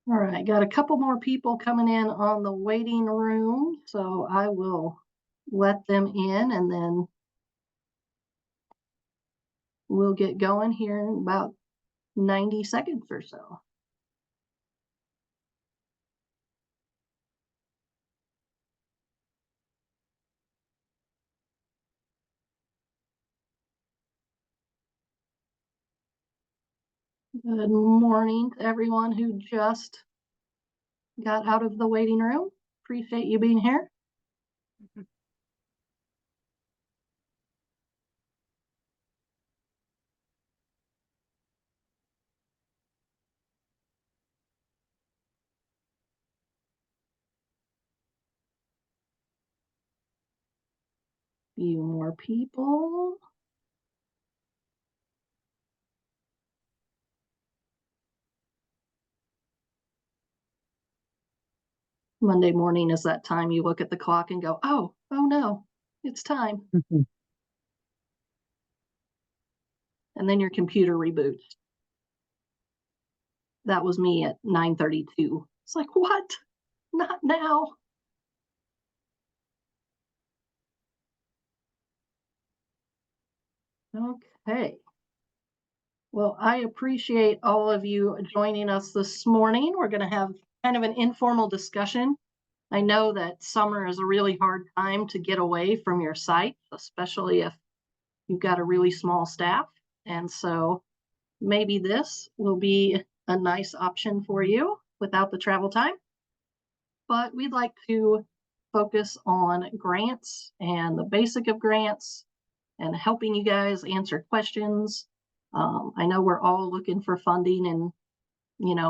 All right, got a couple more people coming in on the waiting room, so I will let them in and then we'll get going here in about 90 seconds or so. Good morning to everyone who just got out of the waiting room. Appreciate you being here. Few more people. Monday morning is that time you look at the clock and go, oh no, it's time. And then your computer reboots. That was me at 9:32. It's like, what? Not now. Okay. Well, I appreciate all of you joining us this morning. We're going to have kind of an informal discussion. I know that summer is a really hard time to get away from your site, especially if you've got a really small staff. And so maybe this will be a nice option for you without the travel time. But we'd like to focus on grants and the basic of grants and helping you guys answer questions. I know we're all looking for funding and,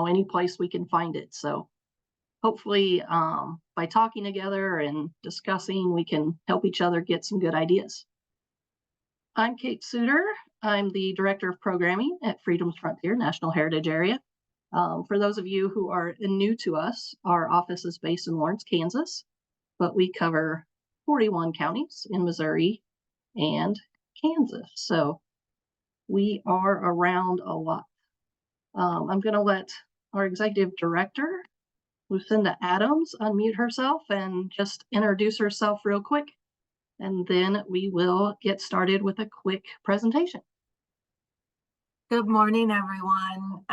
any place we can find it. So hopefully by talking together and discussing, we can help each other get some good ideas. I'm Kate Suter. I'm the Director of Programming at Freedom's Frontier National Heritage Area. For those of you who are new to us, our office is based in Lawrence, Kansas, but we cover 41 counties in Missouri and Kansas. So we are around a lot. I'm going to let our Executive Director, Lucinda Adams, unmute herself and just introduce herself real quick. And then we will get started with a quick presentation. Good morning, everyone.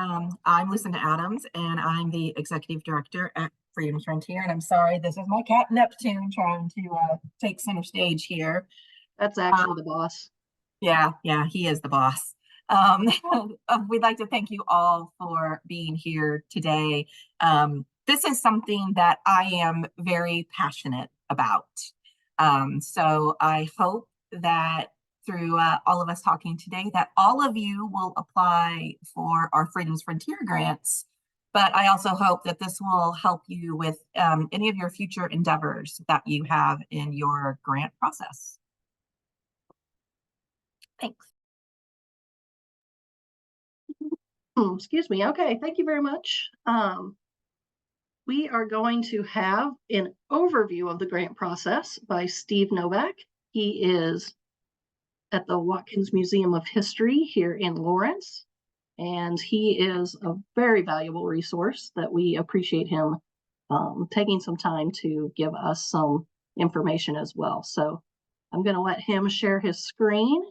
I'm Lucinda Adams, and I'm the Executive Director at Freedom's Frontier. And I'm sorry, this is my cat Neptune trying to take center stage here. That's actually the boss. Yeah, he is the boss. We'd like to thank you all for being here today. This is something that I am very passionate about. So I hope that through all of us talking today, that all of you will apply for our Freedom's Frontier grants. But I also hope that this will help you with any of your future endeavors that you have in your grant process. Thanks. Excuse me. Okay, thank you very much. We are going to have an overview of the grant process by Steve Novak. He is at the Watkins Museum of History here in Lawrence, and he is a very valuable resource that we appreciate him taking some time to give us some information as well. So I'm going to let him share his screen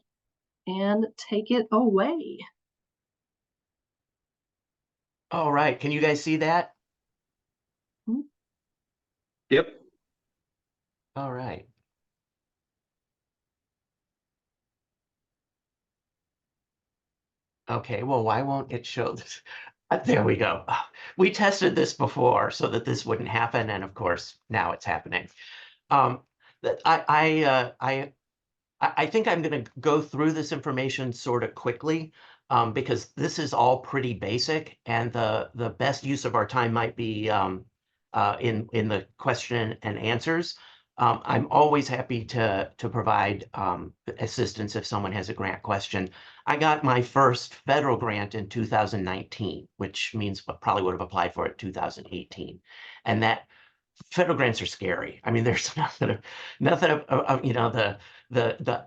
and take it away. All right, can you guys see that? Yep. All right. Okay, well, why won't it show this? There we go. We tested this before so that this wouldn't happen, and of course, now it's happening. I think I'm going to go through this information sort of quickly because this is all pretty basic, and the best use of our time might be in the question and answers. I'm always happy to provide assistance if someone has a grant question. I got my first federal grant in 2019, which means I probably would have applied for it in 2018. And that federal grants are scary. I mean, there's nothing of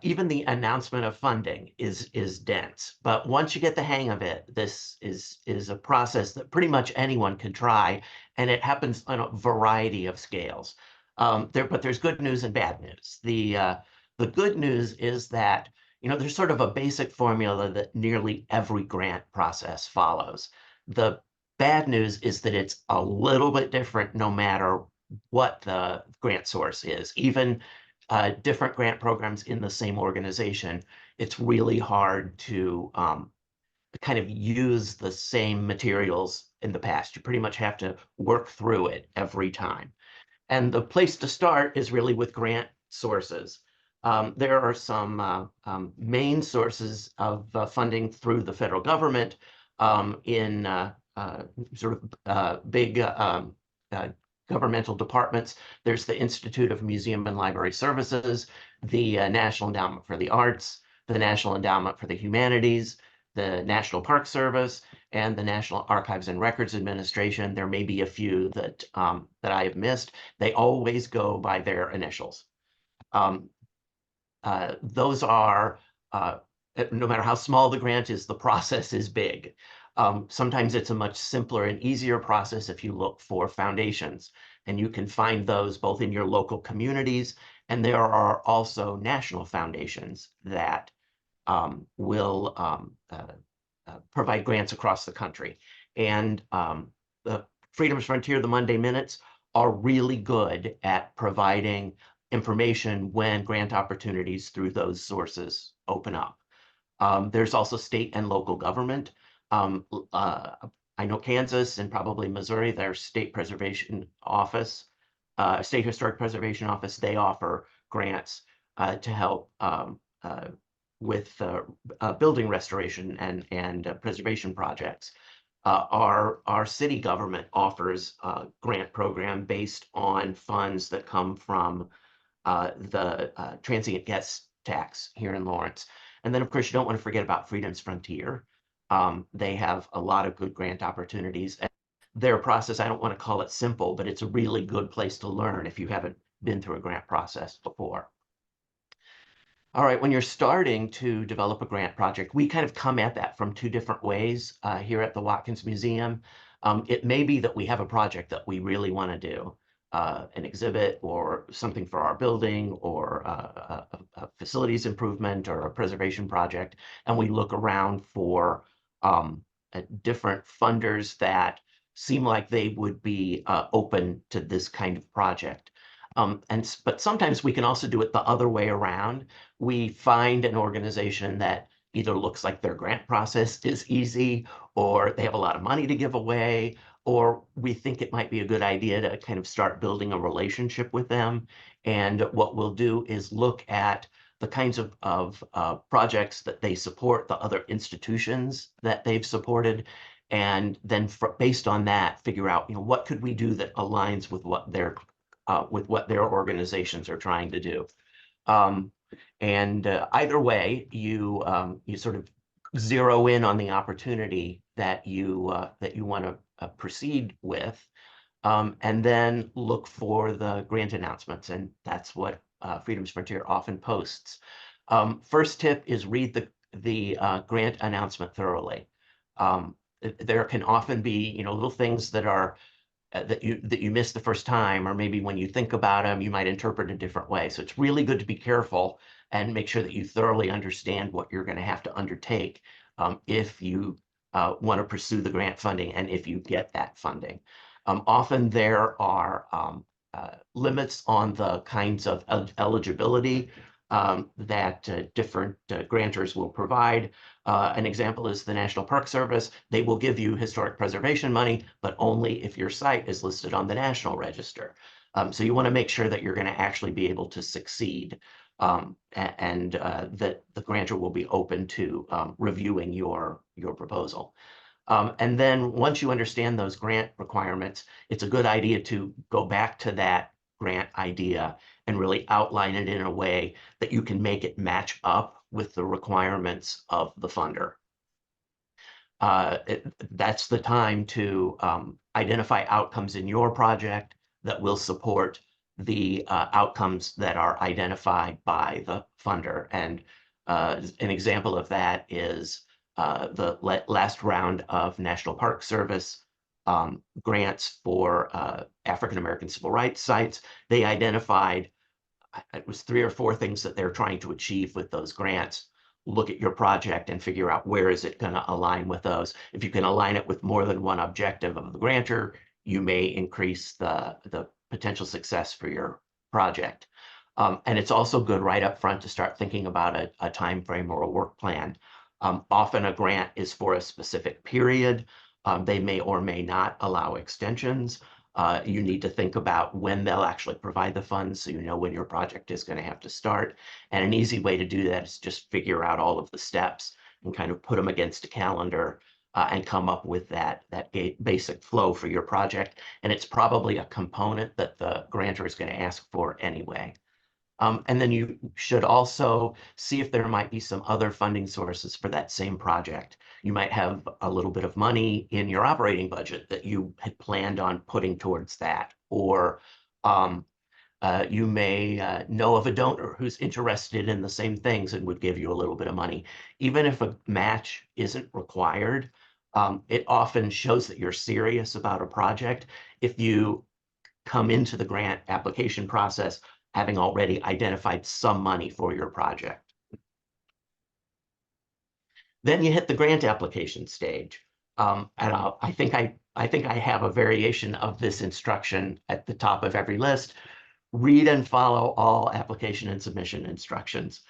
even the announcement of funding is dense. But once you get the hang of it, this is a process that pretty much anyone can try, and it happens on a variety of scales. But there's good news and bad news. The good news is that there's sort of a basic formula that nearly every grant process follows. The bad news is that it's a little bit different no matter what the grant source is. Even different grant programs in the same organization, it's really hard to kind of use the same materials in the past. You pretty much have to work through it every time. And the place to start is really with grant sources. There are some main sources of funding through the federal government in sort of big governmental departments. There's the Institute of Museum and Library Services, the National Endowment for the Arts, the National Endowment for the Humanities, the National Park Service, and the National Archives and Records Administration. There may be a few that I have missed. They always go by their initials. Those are, no matter how small the grant is, the process is big. Sometimes it's a much simpler and easier process if you look for foundations, and you can find those both in your local communities, and there are also national foundations that will provide grants across the country. And the Freedom's Frontier, the Monday Minutes, are really good at providing information when grant opportunities through those sources open up. There's also state and local government. I know Kansas and probably Missouri, their state preservation office, state historic preservation office, they offer grants to help with building restoration and preservation projects. Our city government offers a grant program based on funds that come from the transient guest tax here in Lawrence. And then, of course, you don't want to forget about Freedom's Frontier. They have a lot of good grant opportunities. And their process, I don't want to call it simple, but it's a really good place to learn if you haven't been through a grant process before. All right, when you're starting to develop a grant project, we kind of come at that from two different ways here at the Watkins Museum. It may be that we have a project that we really want to do, an exhibit or something for our building or a facilities improvement or a preservation project, and we look around for different funders that seem like they would be open to this kind of project. But sometimes we can also do it the other way around. We find an organization that either looks like their grant process is easy, or they have a lot of money to give away, or we think it might be a good idea to kind of start building a relationship with them. And what we'll do is look at the kinds of projects that they support, the other institutions that they've supported, and then based on that, figure out, what could we do that aligns with what their organizations are trying to do. Either way, you sort of zero in on the opportunity that you want to proceed with, and then look for the grant announcements, and that's what Freedom's Frontier often posts. First tip is read the grant announcement thoroughly. There can often be little things that are that you miss the first time, or maybe when you think about them, you might interpret a different way. So it's really good to be careful and make sure that you thoroughly understand what you're going to have to undertake if you want to pursue the grant funding and if you get that funding. Often there are limits on the kinds of eligibility that different grantors will provide. An example is the National Park Service. They will give you historic preservation money, but only if your site is listed on the National Register. So you want to make sure that you're going to actually be able to succeed, and that the grantor will be open to reviewing your proposal. And then once you understand those grant requirements, it's a good idea to go back to that grant idea and really outline it in a way that you can make it match up with the requirements of the funder. That's the time to identify outcomes in your project that will support the outcomes that are identified by the funder. And an example of that is the last round of National Park Service grants for African American civil rights sites. They identified, it was 3 or 4 things that they're trying to achieve with those grants. Look at your project and figure out where is it going to align with those. If you can align it with more than one objective of the grantor, you may increase the potential success for your project. And it's also good right up front to start thinking about a time frame or a work plan. Often a grant is for a specific period. They may or may not allow extensions. You need to think about when they'll actually provide the funds so you know when your project is going to have to start. And an easy way to do that is just figure out all of the steps and kind of put them against a calendar and come up with that basic flow for your project. And it's probably a component that the grantor is going to ask for anyway. And then you should also see if there might be some other funding sources for that same project. You might have a little bit of money in your operating budget that you had planned on putting towards that, or you may know of a donor who's interested in the same things and would give you a little bit of money. Even if a match isn't required, it often shows that you're serious about a project if you come into the grant application process having already identified some money for your project. Then you hit the grant application stage. And I think I have a variation of this instruction at the top of every list. Read and follow all application and submission instructions.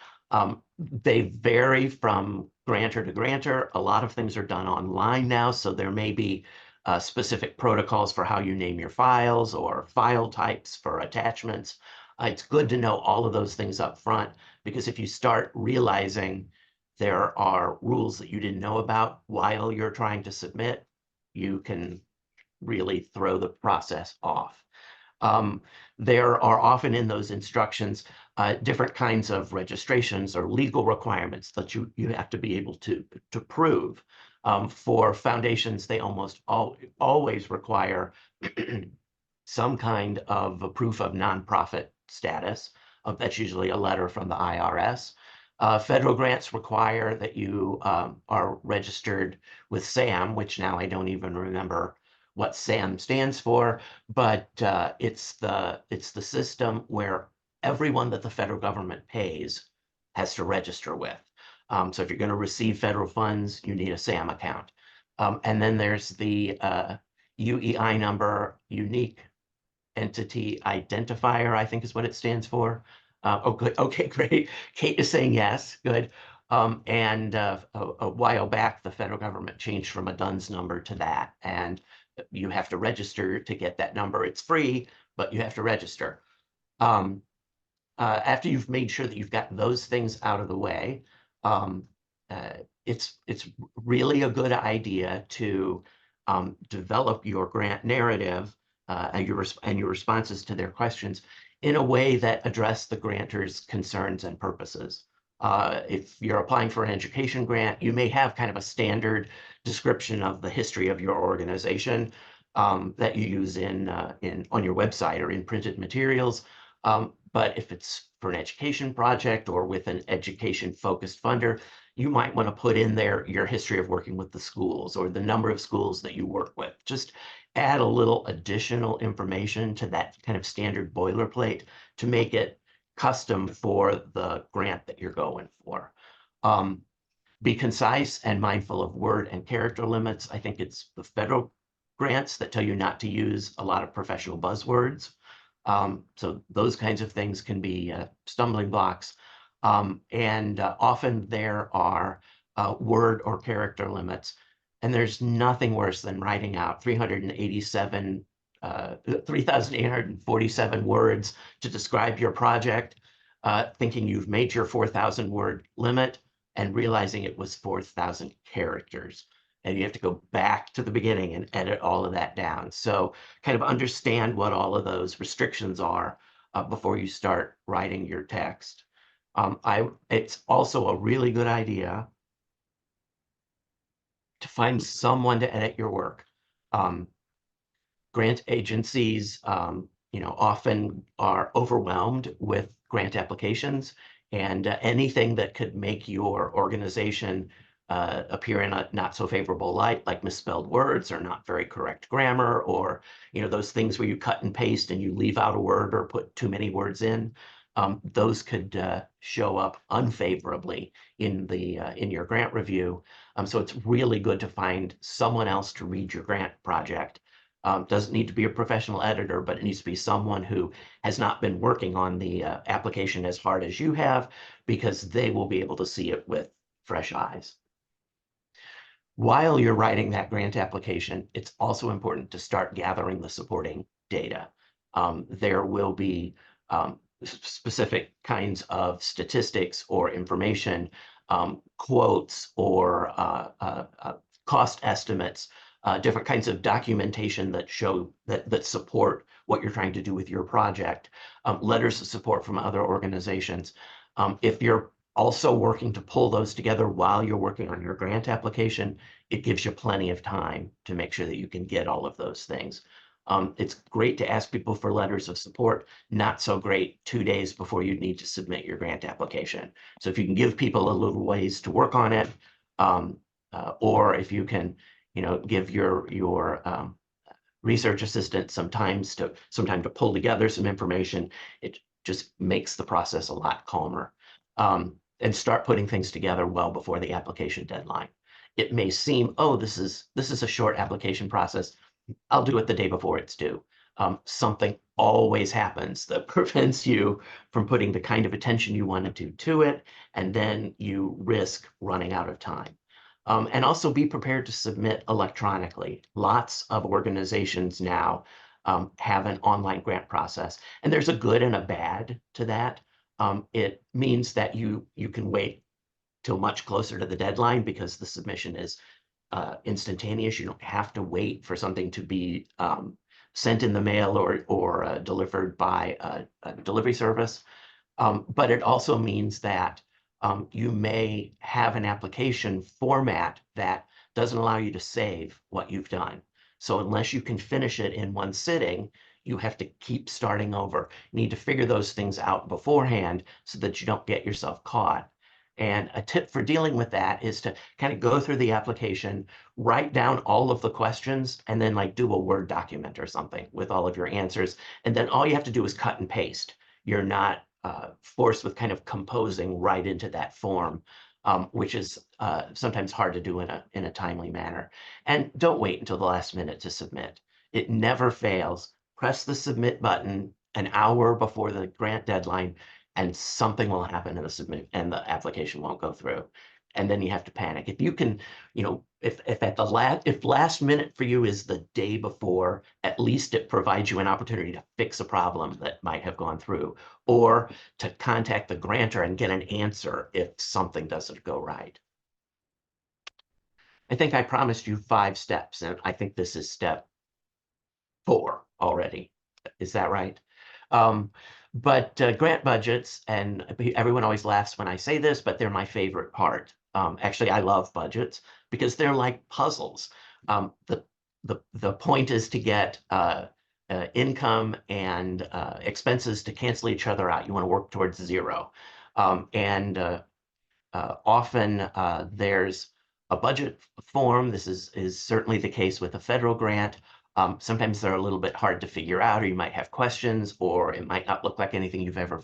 They vary from grantor to grantor. A lot of things are done online now, so there may be specific protocols for how you name your files or file types for attachments. It's good to know all of those things up front, because if you start realizing there are rules that you didn't know about while you're trying to submit, you can really throw the process off. There are often in those instructions different kinds of registrations or legal requirements that you have to be able to prove. For foundations, they almost always require some kind of a proof of nonprofit status. That's usually a letter from the IRS. Federal grants require that you are registered with SAM, which now I don't even remember what SAM stands for, but it's the system where everyone that the federal government pays has to register with. So if you're going to receive federal funds, you need a SAM account. And then there's the UEI number, Unique Entity Identifier, I think is what it stands for. Oh, good. Okay, great. Kate is saying yes. Good. And a while back, the federal government changed from a DUNS number to that. And you have to register to get that number. It's free, but you have to register. After you've made sure that you've got those things out of the way, it's really a good idea to develop your grant narrative and your responses to their questions in a way that address the grantor's concerns and purposes. If you're applying for an education grant, you may have kind of a standard description of the history of your organization that you use on your website or in printed materials. But if it's for an education project or with an education-focused funder, you might want to put in there your history of working with the schools or the number of schools that you work with. Just add a little additional information to that kind of standard boilerplate to make it custom for the grant that you're going for. Be concise and mindful of word and character limits. I think it's the federal grants that tell you not to use a lot of professional buzzwords. So those kinds of things can be stumbling blocks. And often there are word or character limits. And there's nothing worse than writing out 3,847 words to describe your project, thinking you've made your 4,000 word limit and realizing it was 4,000 characters. And you have to go back to the beginning and edit all of that down. So kind of understand what all of those restrictions are before you start writing your text. It's also a really good idea to find someone to edit your work. Grant agencies often are overwhelmed with grant applications, and anything that could make your organization appear in a not so favorable light, like misspelled words or not very correct grammar, or those things where you cut and paste and you leave out a word or put too many words in. Those could show up unfavorably in your grant review. So it's really good to find someone else to read your grant project. Doesn't need to be a professional editor, but it needs to be someone who has not been working on the application as hard as you have, because they will be able to see it with fresh eyes. While you're writing that grant application, it's also important to start gathering the supporting data. There will be specific kinds of statistics or information, quotes or cost estimates, different kinds of documentation that show that support what you're trying to do with your project, letters of support from other organizations. If you're also working to pull those together while you're working on your grant application, it gives you plenty of time to make sure that you can get all of those things. It's great to ask people for letters of support, not so great 2 days before you need to submit your grant application. So if you can give people a little ways to work on it, or if you can, give your research assistant some time to pull together some information, it just makes the process a lot calmer. And start putting things together well before the application deadline. It may seem, oh, this is a short application process, I'll do it the day before it's due. Something always happens that prevents you from putting the kind of attention you wanted to it, and then you risk running out of time. And also be prepared to submit electronically. Lots of organizations now have an online grant process, and there's a good and a bad to that. It means that you can wait till much closer to the deadline because the submission is instantaneous. You don't have to wait for something to be sent in the mail or delivered by a delivery service. But it also means that you may have an application format that doesn't allow you to save what you've done. So unless you can finish it in one sitting, you have to keep starting over. You need to figure those things out beforehand so that you don't get yourself caught. And a tip for dealing with that is to kind of go through the application, write down all of the questions, and then like do a Word document or something with all of your answers. And then all you have to do is cut and paste. You're not forced with kind of composing right into that form, which is sometimes hard to do in a timely manner. And don't wait until the last minute to submit. It never fails. Press the submit button an hour before the grant deadline, and something will happen in the submit and the application won't go through. And then you have to panic. If you can, if last minute for you is the day before, at least it provides you an opportunity to fix a problem that might have gone through, or to contact the grantor and get an answer if something doesn't go right. I think I promised you 5 steps, and I think this is step 4 already. Is that right? But grant budgets, and everyone always laughs when I say this, but they're my favorite part. Actually, I love budgets because they're like puzzles. The point is to get income and expenses to cancel each other out. You want to work towards 0. Often there's a budget form. This is certainly the case with a federal grant. Sometimes they're a little bit hard to figure out, or you might have questions, or it might not look like anything you've ever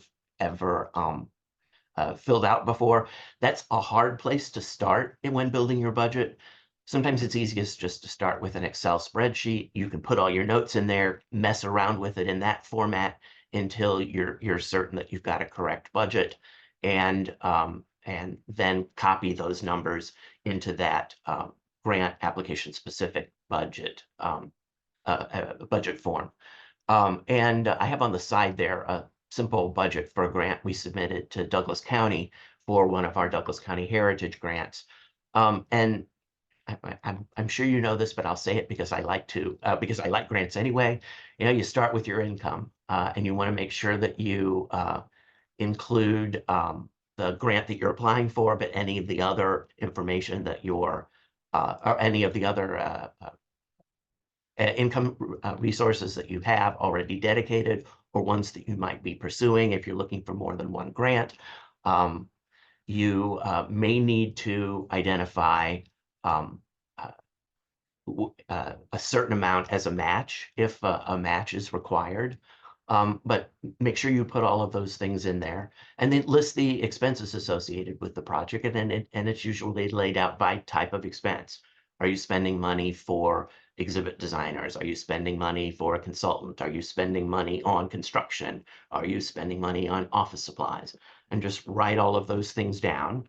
filled out before. That's a hard place to start when building your budget. Sometimes it's easiest just to start with an Excel spreadsheet. You can put all your notes in there, mess around with it in that format until you're certain that you've got a correct budget, and then copy those numbers into that grant application specific budget budget form. And I have on the side there a simple budget for a grant we submitted to Douglas County for one of our Douglas County Heritage grants. And I'm sure you know this, but I'll say it because I like to, because I like grants anyway. You start with your income, and you want to make sure that you include the grant that you're applying for, but any of the other information that you're, or any of the other income resources that you have already dedicated, or ones that you might be pursuing if you're looking for more than one grant. You may need to identify a certain amount as a match if a match is required. But make sure you put all of those things in there, and then list the expenses associated with the project. And then it's usually laid out by type of expense. Are you spending money for exhibit designers? Are you spending money for a consultant? Are you spending money on construction? Are you spending money on office supplies? And just write all of those things down.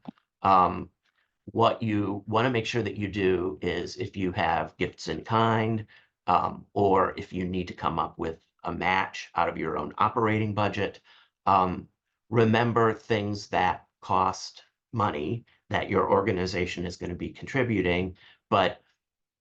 What you want to make sure that you do is, if you have gifts in kind, or if you need to come up with a match out of your own operating budget, remember things that cost money that your organization is going to be contributing, but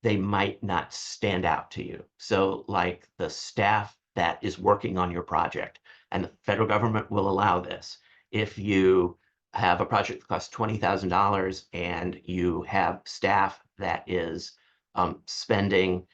they might not stand out to you. So like the staff that is working on your project, and the federal government will allow this. If you have a project that costs $20,000 and you have staff that is spending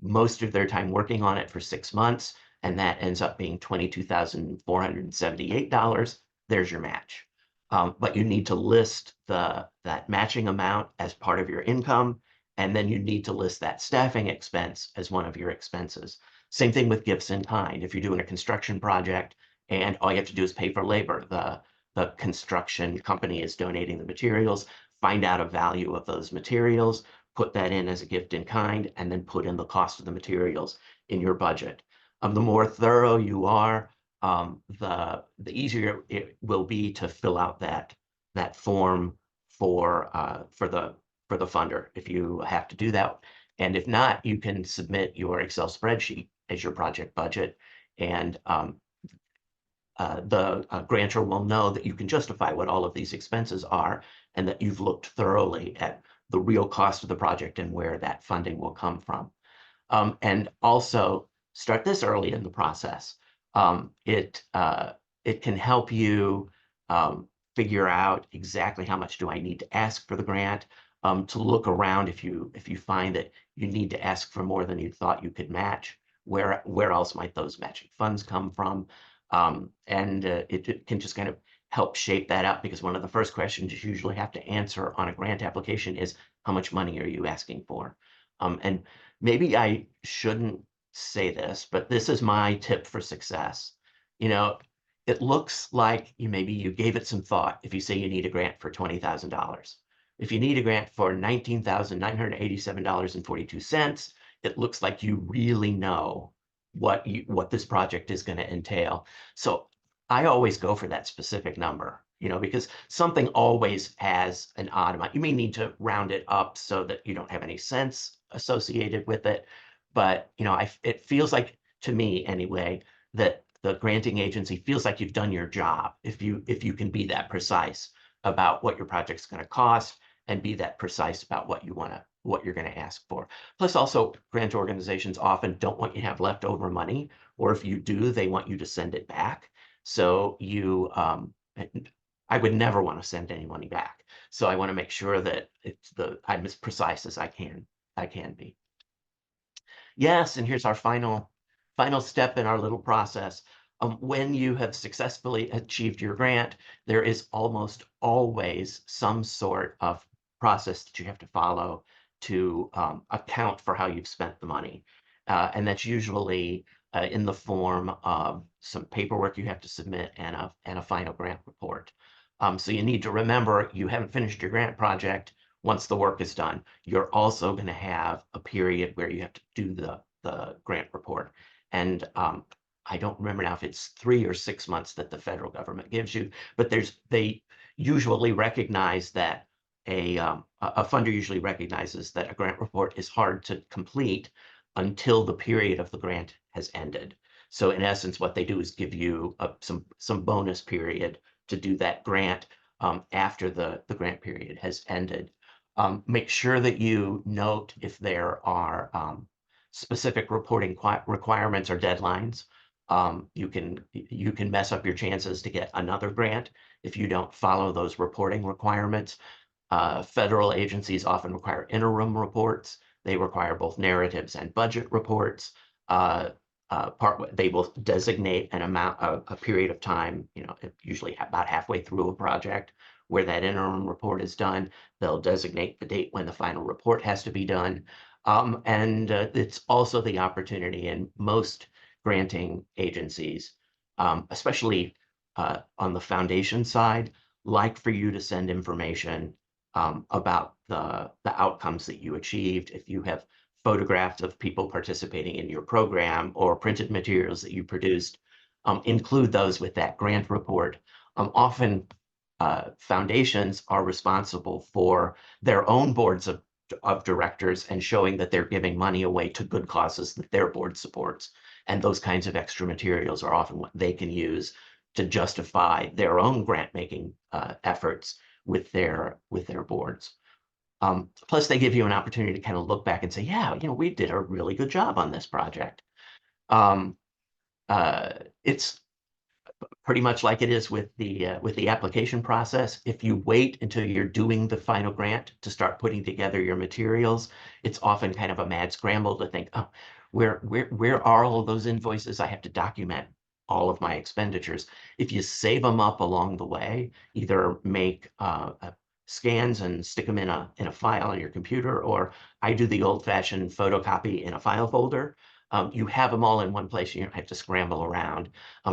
most of their time working on it for 6 months, and that ends up being $22,478, there's your match. But you need to list that matching amount as part of your income, and then you need to list that staffing expense as one of your expenses. Same thing with gifts in kind. If you're doing a construction project and all you have to do is pay for labor, the construction company is donating the materials, find out a value of those materials, put that in as a gift in kind, and then put in the cost of the materials in your budget. The more thorough you are, the easier it will be to fill out that form for the funder, if you have to do that. And if not, you can submit your Excel spreadsheet as your project budget, and the grantor will know that you can justify what all of these expenses are, and that you've looked thoroughly at the real cost of the project and where that funding will come from. And also start this early in the process. It can help you figure out exactly how much do I need to ask for the grant, to look around if you find that you need to ask for more than you thought you could match, where else might those matching funds come from? And it can just kind of help shape that up, because one of the first questions you usually have to answer on a grant application is, how much money are you asking for? And maybe I shouldn't say this, but this is my tip for success. You know, it looks like maybe you gave it some thought if you say you need a grant for $20,000. If you need a grant for $19,987.42, it looks like you really know what this project is going to entail. So I always go for that specific number, because something always has an odd amount. You may need to round it up so that you don't have any cents associated with it. But, it feels like, to me anyway, that the granting agency feels like you've done your job if you can be that precise about what your project's going to cost, and be that precise about what you're going to ask for. Plus, also, grant organizations often don't want you to have leftover money, or if you do, they want you to send it back. So I would never want to send any money back. So I want to make sure that I'm as precise as I can be. Yes, and here's our final step in our little process. When you have successfully achieved your grant, there is almost always some sort of process that you have to follow to account for how you've spent the money. And that's usually in the form of some paperwork you have to submit, and a final grant report. So you need to remember, you haven't finished your grant project once the work is done. You're also going to have a period where you have to do the grant report. And I don't remember now if it's 3 or 6 months that the federal government gives you, but they usually recognize that a funder usually recognizes that a grant report is hard to complete until the period of the grant has ended. So in essence, what they do is give you some bonus period to do that grant after the grant period has ended. Make sure that you note if there are specific reporting requirements or deadlines. You can mess up your chances to get another grant if you don't follow those reporting requirements. Federal agencies often require interim reports. They require both narratives and budget reports. They will designate an amount, a period of time, usually about halfway through a project, where that interim report is done. They'll designate the date when the final report has to be done. And it's also the opportunity in most granting agencies, especially on the foundation side, like for you to send information about the outcomes that you achieved. If you have photographs of people participating in your program or printed materials that you produced, include those with that grant report. Often foundations are responsible for their own boards of directors and showing that they're giving money away to good causes that their board supports. And those kinds of extra materials are often what they can use to justify their own grant making efforts with their boards. Plus, they give you an opportunity to kind of look back and say, yeah, we did a really good job on this project. It's pretty much like it is with the application process. If you wait until you're doing the final grant to start putting together your materials, it's often kind of a mad scramble to think, oh, where are all of those invoices? I have to document all of my expenditures. If you save them up along the way, either make scans and stick them in a file on your computer, or I do the old-fashioned photocopy in a file folder. You have them all in one place. You don't have to scramble around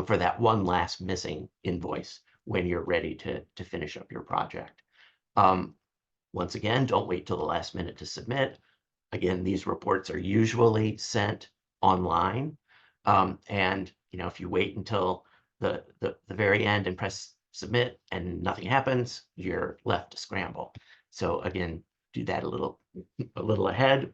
for that one last missing invoice when you're ready to finish up your project. Once again, don't wait till the last minute to submit. Again, these reports are usually sent online. And if you wait until the very end and press submit and nothing happens, you're left to scramble. So again, do that a little ahead.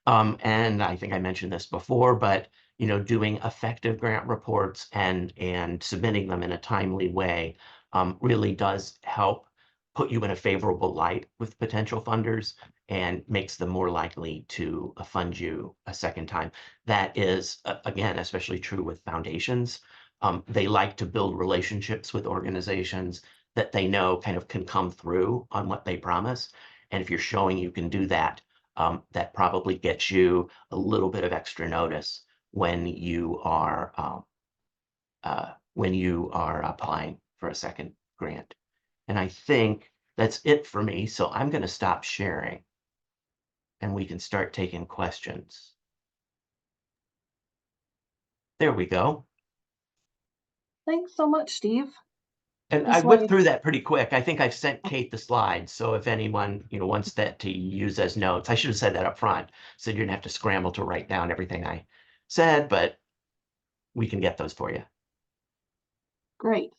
And I think I mentioned this before, but doing effective grant reports and submitting them in a timely way really does help put you in a favorable light with potential funders and makes them more likely to fund you a second time. That is, again, especially true with foundations. They like to build relationships with organizations that they know kind of can come through on what they promise. And if you're showing you can do that, that probably gets you a little bit of extra notice when you are applying for a second grant. And I think that's it for me. So I'm going to stop sharing and we can start taking questions. There we go. Thanks so much, Steve. And This I whipped way- through that pretty quick. I think I've sent Kate the slides. So if anyone, wants that to use as notes, I should have said that up front, so you didn't have to scramble to write down everything I said, but we can get those for you. Great.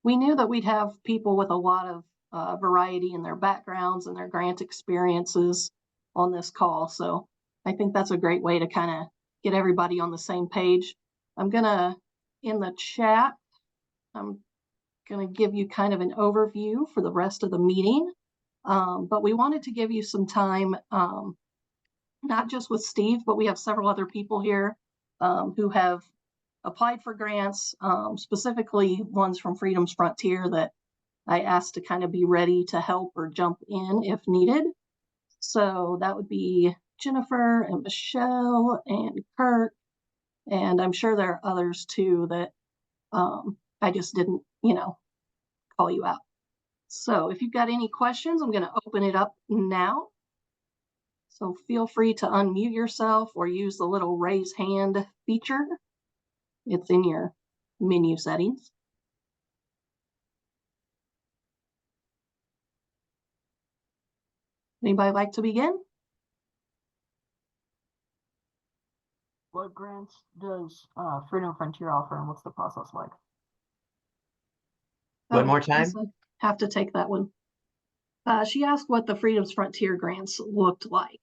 We knew that we'd have people with a lot of variety in their backgrounds and their grant experiences on this call. So I think that's a great way to kind of get everybody on the same page. I'm gonna, in the chat, I'm gonna give you kind of an overview for the rest of the meeting. But we wanted to give you some time, not just with Steve, but we have several other people here who have applied for grants, specifically ones from Freedom's Frontier that I asked to kind of be ready to help or jump in if needed. So that would be Jennifer and Michelle and Kirk, and I'm sure there are others too that I just didn't, call you out. So if you've got any questions, I'm going to open it up now. So feel free to unmute yourself or use the little raise hand feature. It's in your menu settings. Anybody like to begin? What grants does Freedom Frontier offer, and what's the process like? One more time? Lisa, have to take that one. She asked what the Freedom's Frontier grants looked like.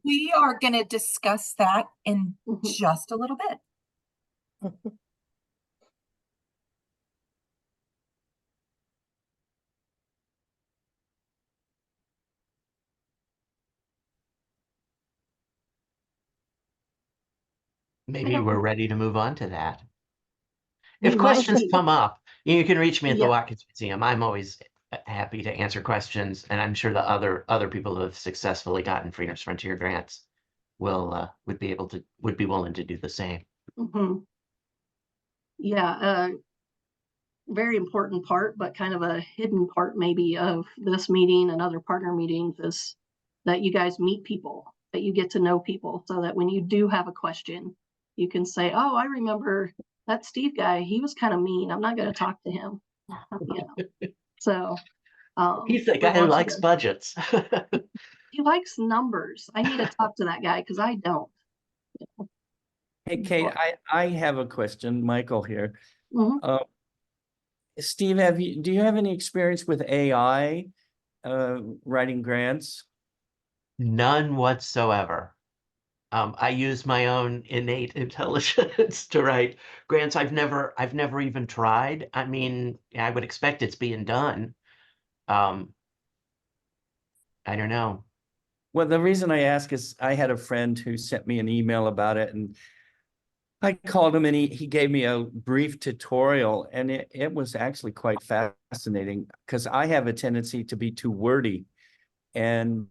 We are going to discuss that in Mhm. just a little bit. Maybe we're ready to move on to that. We If might questions be. come up, you can reach me at the Yeah. Watkins Museum. I'm always happy to answer questions, and I'm sure the other people who have successfully gotten Freedom's Frontier grants would be willing to do the same. Mhm. Yeah, very important part, but kind of a hidden part maybe of this meeting and other partner meetings is that you guys meet people, that you get to know people, so that when you do have a question, you can say, "Oh, I remember that Steve guy. He was kind of mean. I'm not going to talk to him." You know, so He's the we guy who want you likes to- budgets. he likes numbers. I need to talk to that guy because I don't. Hey, Kate, I have a question. Michael here. Mhm. Steve, do you have any experience with AI writing grants? None whatsoever. I use my own innate intelligence to write grants. I've never even tried. I mean, I would expect it's being done. I don't know. Well, the reason I ask is I had a friend who sent me an email about it, and I called him and he gave me a brief tutorial, and it was actually quite fascinating because I have a tendency to be too wordy, and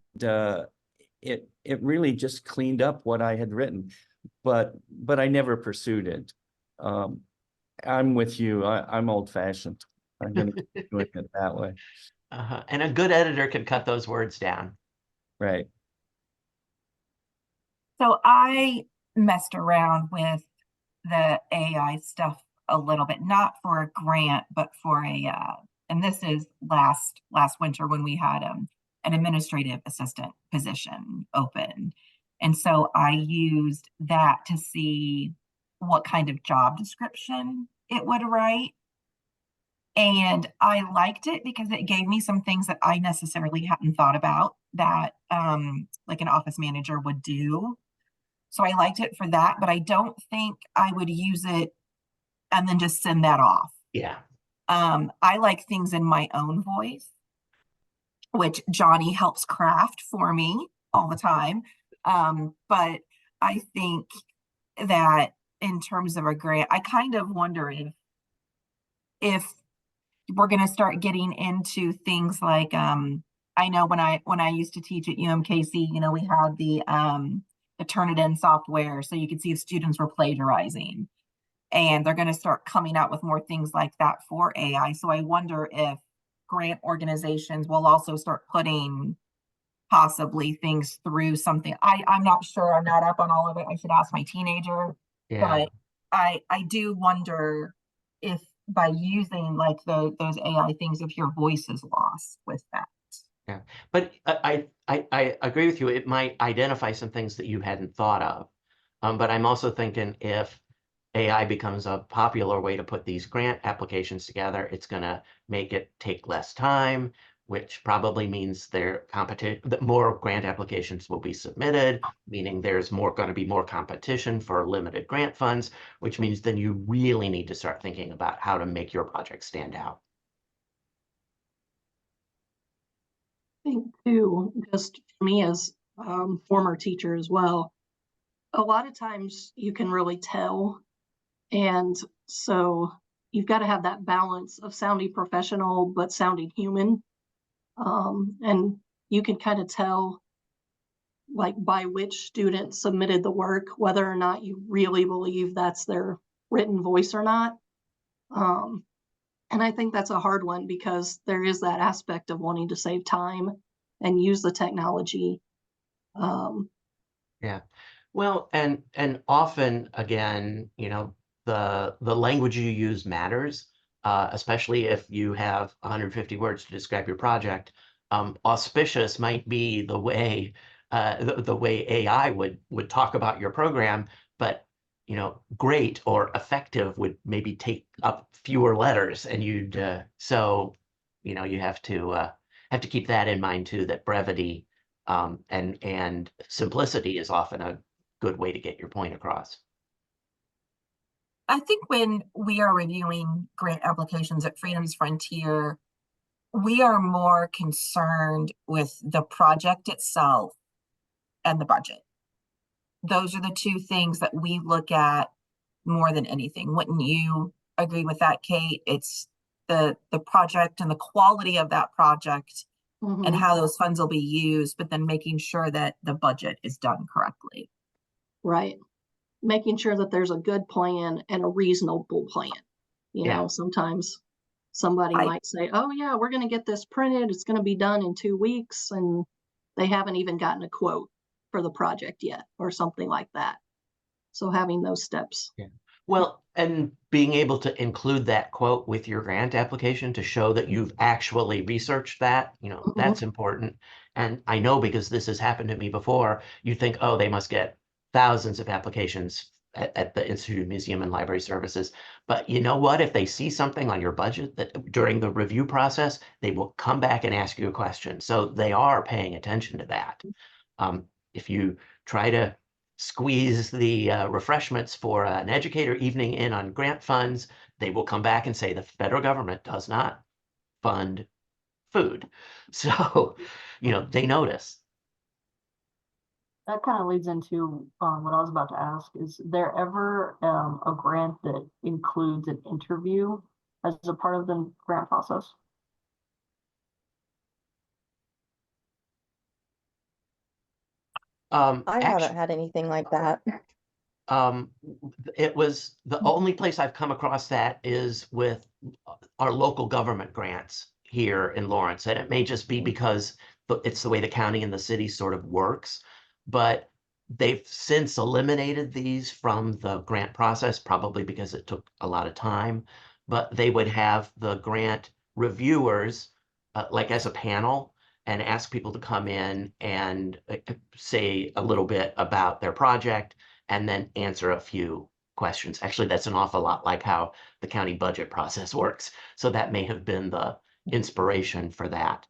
it really just cleaned up what I had written, but I never pursued it. I'm with you. I'm old fashioned. I'm going to keep doing it that way. And a good editor can cut those words down. Right. So I messed around with the AI stuff a little bit, not for a grant, but for and this is last winter when we had an administrative assistant position open. And so I used that to see what kind of job description it would write. And I liked it because it gave me some things that I necessarily hadn't thought about that like an office manager would do. So I liked it for that, but I don't think I would use it and then just send that off. Yeah. I like things in my own voice, which Johnny helps craft for me all the time. But I think that in terms of a grant, I kind of wonder if we're going to start getting into things like I know when I used to teach at UMKC, you know, we had the Turnitin software, so you could see if students were plagiarizing, and they're going to start coming out with more things like that for AI. So I wonder if grant organizations will also start putting possibly things through something. I'm not sure. I'm not up on all of it. I should ask my teenager. Yeah. But I do wonder if by using like those AI things, if your voice is lost with that. Yeah. But I agree with you. It might identify some things that you hadn't thought of. But I'm also thinking if AI becomes a popular way to put these grant applications together, it's going to make it take less time, which probably means that more grant applications will be submitted, meaning there's going to be more competition for limited grant funds, which means then you really need to start thinking about how to make your project stand out. I think too, just for me as former teacher as well, a lot of times you can really tell. And so you've got to have that balance of sounding professional, but sounding human. And you can kind of tell like by which student submitted the work, whether or not you really believe that's their written voice or not. And I think that's a hard one because there is that aspect of wanting to save time and use the technology. Yeah. Well, and often again, you know, the language you use matters, especially if you have 150 words to describe your project. Auspicious might be the way the way AI would talk about your program, but you know, great or effective would maybe take up fewer letters, and so you know you have to keep that in mind too, that brevity and simplicity is often a good way to get your point across. I think when we are reviewing grant applications at Freedom's Frontier, we are more concerned with the project itself and the budget. Those are the two things that we look at more than anything. Wouldn't you agree with that, Kate? It's the project and the quality of that project and Mhm. how those funds will be used, but then making sure that the budget is done correctly. Right. Making sure that there's a good plan and a reasonable plan. You Yeah. know, sometimes somebody I- might say, oh yeah, we're gonna get this printed, it's gonna be done in 2 weeks, and they haven't even gotten a quote for the project yet, or something like that. So having those steps. Well, and being able to include that quote with your grant application to show that you've actually researched that, Mhm. that's important. And I know because this has happened to me before, you think, oh, they must get thousands of applications at the Institute of Museum and Library Services. But you know what? If they see something on your budget that during the review process, they will come back and ask you a question. So they are paying attention to that. If you try to squeeze the refreshments for an educator evening in on grant funds, they will come back and say the federal government does not fund food. So, they notice. That kind of leads into what I was about to ask. Is there ever a grant that includes an interview as a part of the grant process? I haven't Actually, had anything like that. it was the only place I've come across that is with our local government grants here in Lawrence. And it may just be because it's the way the county and the city sort of works. But they've since eliminated these from the grant process, probably because it took a lot of time. But they would have the grant reviewers, like as a panel, and ask people to come in and say a little bit about their project and then answer a few questions. Actually, that's an awful lot like how the county budget process works. So that may have been the inspiration for that.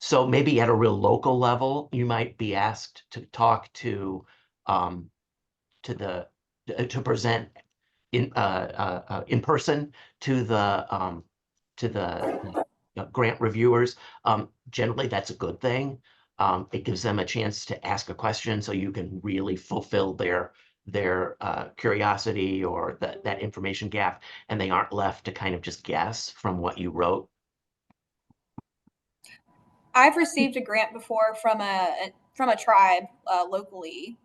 So maybe at a real local level, you might be asked to talk to to present in person to the grant reviewers. Generally, that's a good thing. It gives them a chance to ask a question so you can really fulfill their curiosity or that information gap, and they aren't left to kind of just guess from what you wrote. I've received a grant before from a tribe locally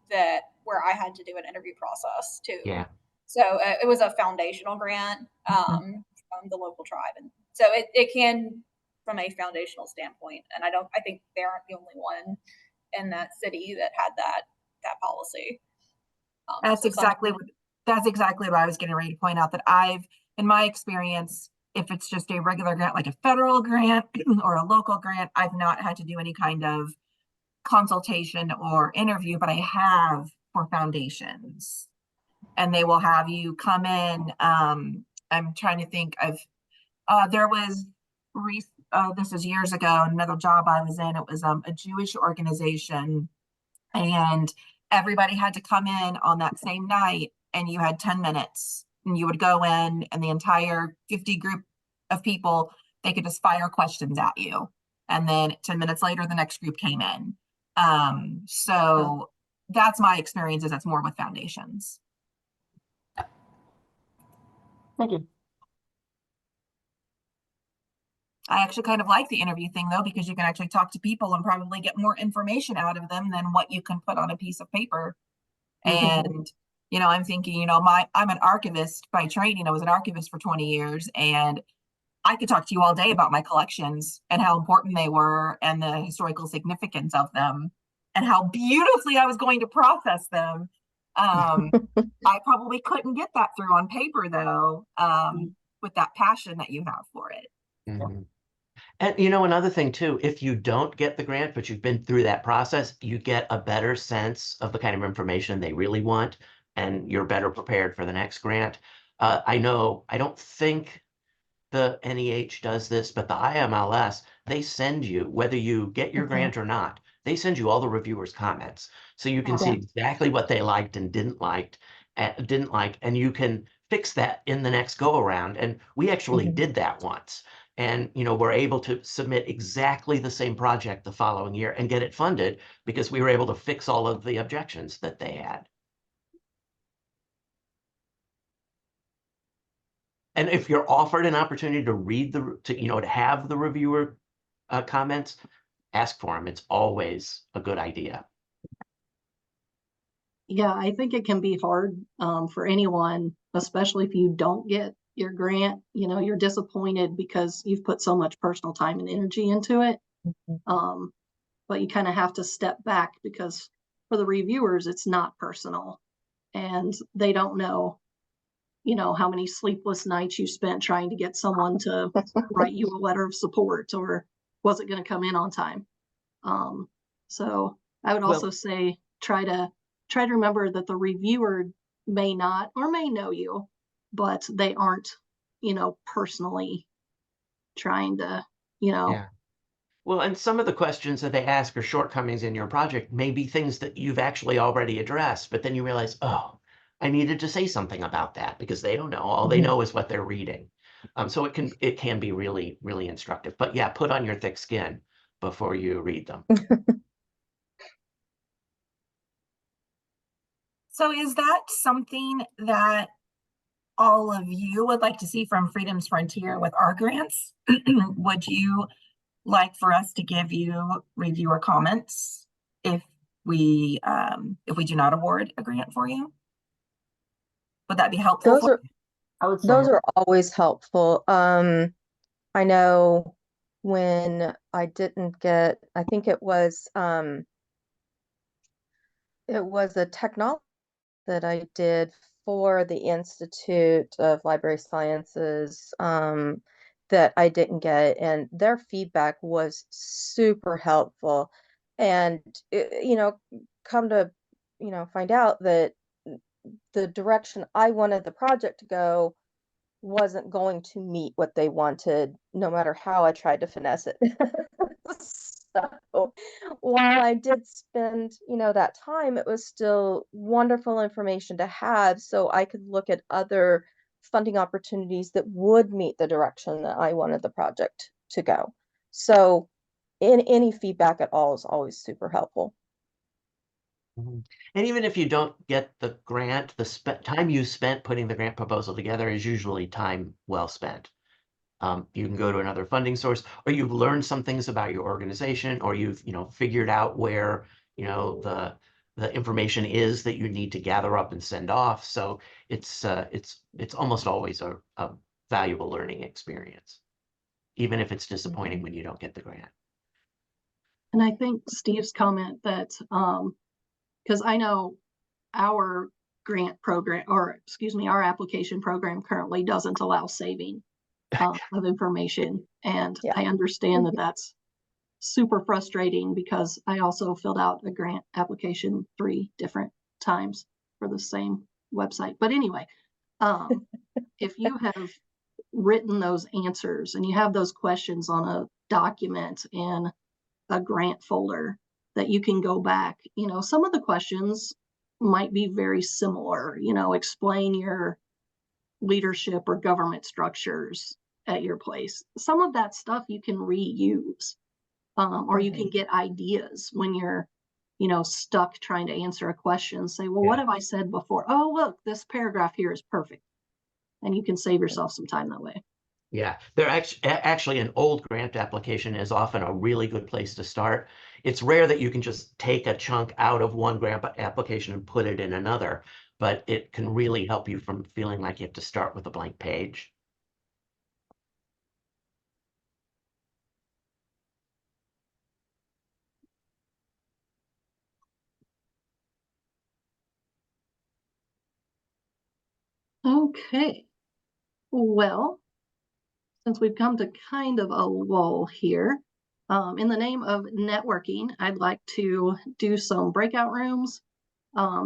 where I had to do an interview process too. Yeah. So it was a foundational grant from the local tribe, and so it can from a foundational standpoint. And I think they aren't the only one in that city that had that policy. That's So exactly what I was getting ready to point out, that in my experience, if it's just a regular grant, like a federal grant or a local grant, I've not had to do any kind of consultation or interview, but I have for foundations. And they will have you come in. I'm trying to think of, there was, this is years ago, another job I was in, it was a Jewish organization, and everybody had to come in on that same night, and you had 10 minutes, and you would go in, and the entire 50 group of people, they could just fire questions at you. And then 10 minutes later, the next group came in. So that's my experience, is that's more with foundations. Thank you. I actually kind of like the interview thing though, because you can actually talk to people and probably get more information out of them than what you can put on a piece of paper. And, I'm thinking, I'm an archivist by training. I was an archivist for 20 years, and I could talk to you all day about my collections and how important they were and the historical significance of them and how beautifully I was going to process them. I probably couldn't get that through on paper though, with that passion that you have for it. Mm-hmm. And another thing too, if you don't get the grant, but you've been through that process, you get a better sense of the kind of information they really want, and you're better prepared for the next grant. I don't think the NEH does this, but the IMLS, they send you, whether you get your grant or not, they send you all the reviewers' comments. So you can see exactly what they liked and didn't like, and you can fix that in the next go around. And we actually did that once. And, we're able to submit exactly the same project the following year and get it funded because we were able to fix all of the objections that they had. And if you're offered an opportunity to read to have the reviewer comments, ask for them. It's always a good idea. Yeah, I think it can be hard for anyone, especially if you don't get your grant. You're disappointed because you've put so much personal time and energy into it. But you kind of have to step back because for the reviewers, it's not personal and they don't know, how many sleepless nights you spent trying to get someone to write you a letter of support, or was it going to come in on time? So I would also say try to remember that the reviewer may not or may know you, but they aren't, personally trying to, Yeah. Well, and some of the questions that they ask are shortcomings in your project may be things that you've actually already addressed, but then you realize, oh, I needed to say something about that because they don't know. All they know is what they're reading. So it can be really, really instructive. But yeah, put on your thick skin before you read them. So is that something that all of you would like to see from Freedom's Frontier with our grants? Would you like for us to give you reviewer comments if we do not award a grant for you? Would that be helpful? Those are I would say, those are always helpful. I know when I didn't get, I think it was a technology that I did for the Institute of Library Sciences that I didn't get, and their feedback was super helpful. And come to find out that the direction I wanted the project to go wasn't going to meet what they wanted, no matter how I tried to finesse it. So while I did spend, that time, it was still wonderful information to have so I could look at other funding opportunities that would meet the direction that I wanted the project to go. So any feedback at all is always super helpful. And even if you don't get the grant, the time you spent putting the grant proposal together is usually time well spent. You can go to another funding source, or you've learned some things about your organization, or you've figured out where the information is that you need to gather up and send off. So it's almost always a valuable learning experience, even if it's disappointing when you don't get the grant. And I think Steve's comment that, because I know our grant program, or excuse me, our application program currently doesn't allow saving of information. And Yeah. I understand that that's super frustrating because I also filled out a grant application 3 different times for the same website. But anyway, if you have written those answers and you have those questions on a document in a grant folder that you can go back, some of the questions might be very similar, explain your leadership or government structures at your place. Some of that stuff you can reuse, or you can get ideas when you're, stuck trying to answer a question. Say, well, what have I said before? Oh, look, this paragraph here is perfect. And you can save yourself some time that way. Yeah, they're actually an old grant application is often a really good place to start. It's rare that you can just take a chunk out of one grant application and put it in another, but it can really help you from feeling like you have to start with a blank page. Okay. Well, since we've come to kind of a lull here, in the name of networking, I'd like to do some breakout rooms,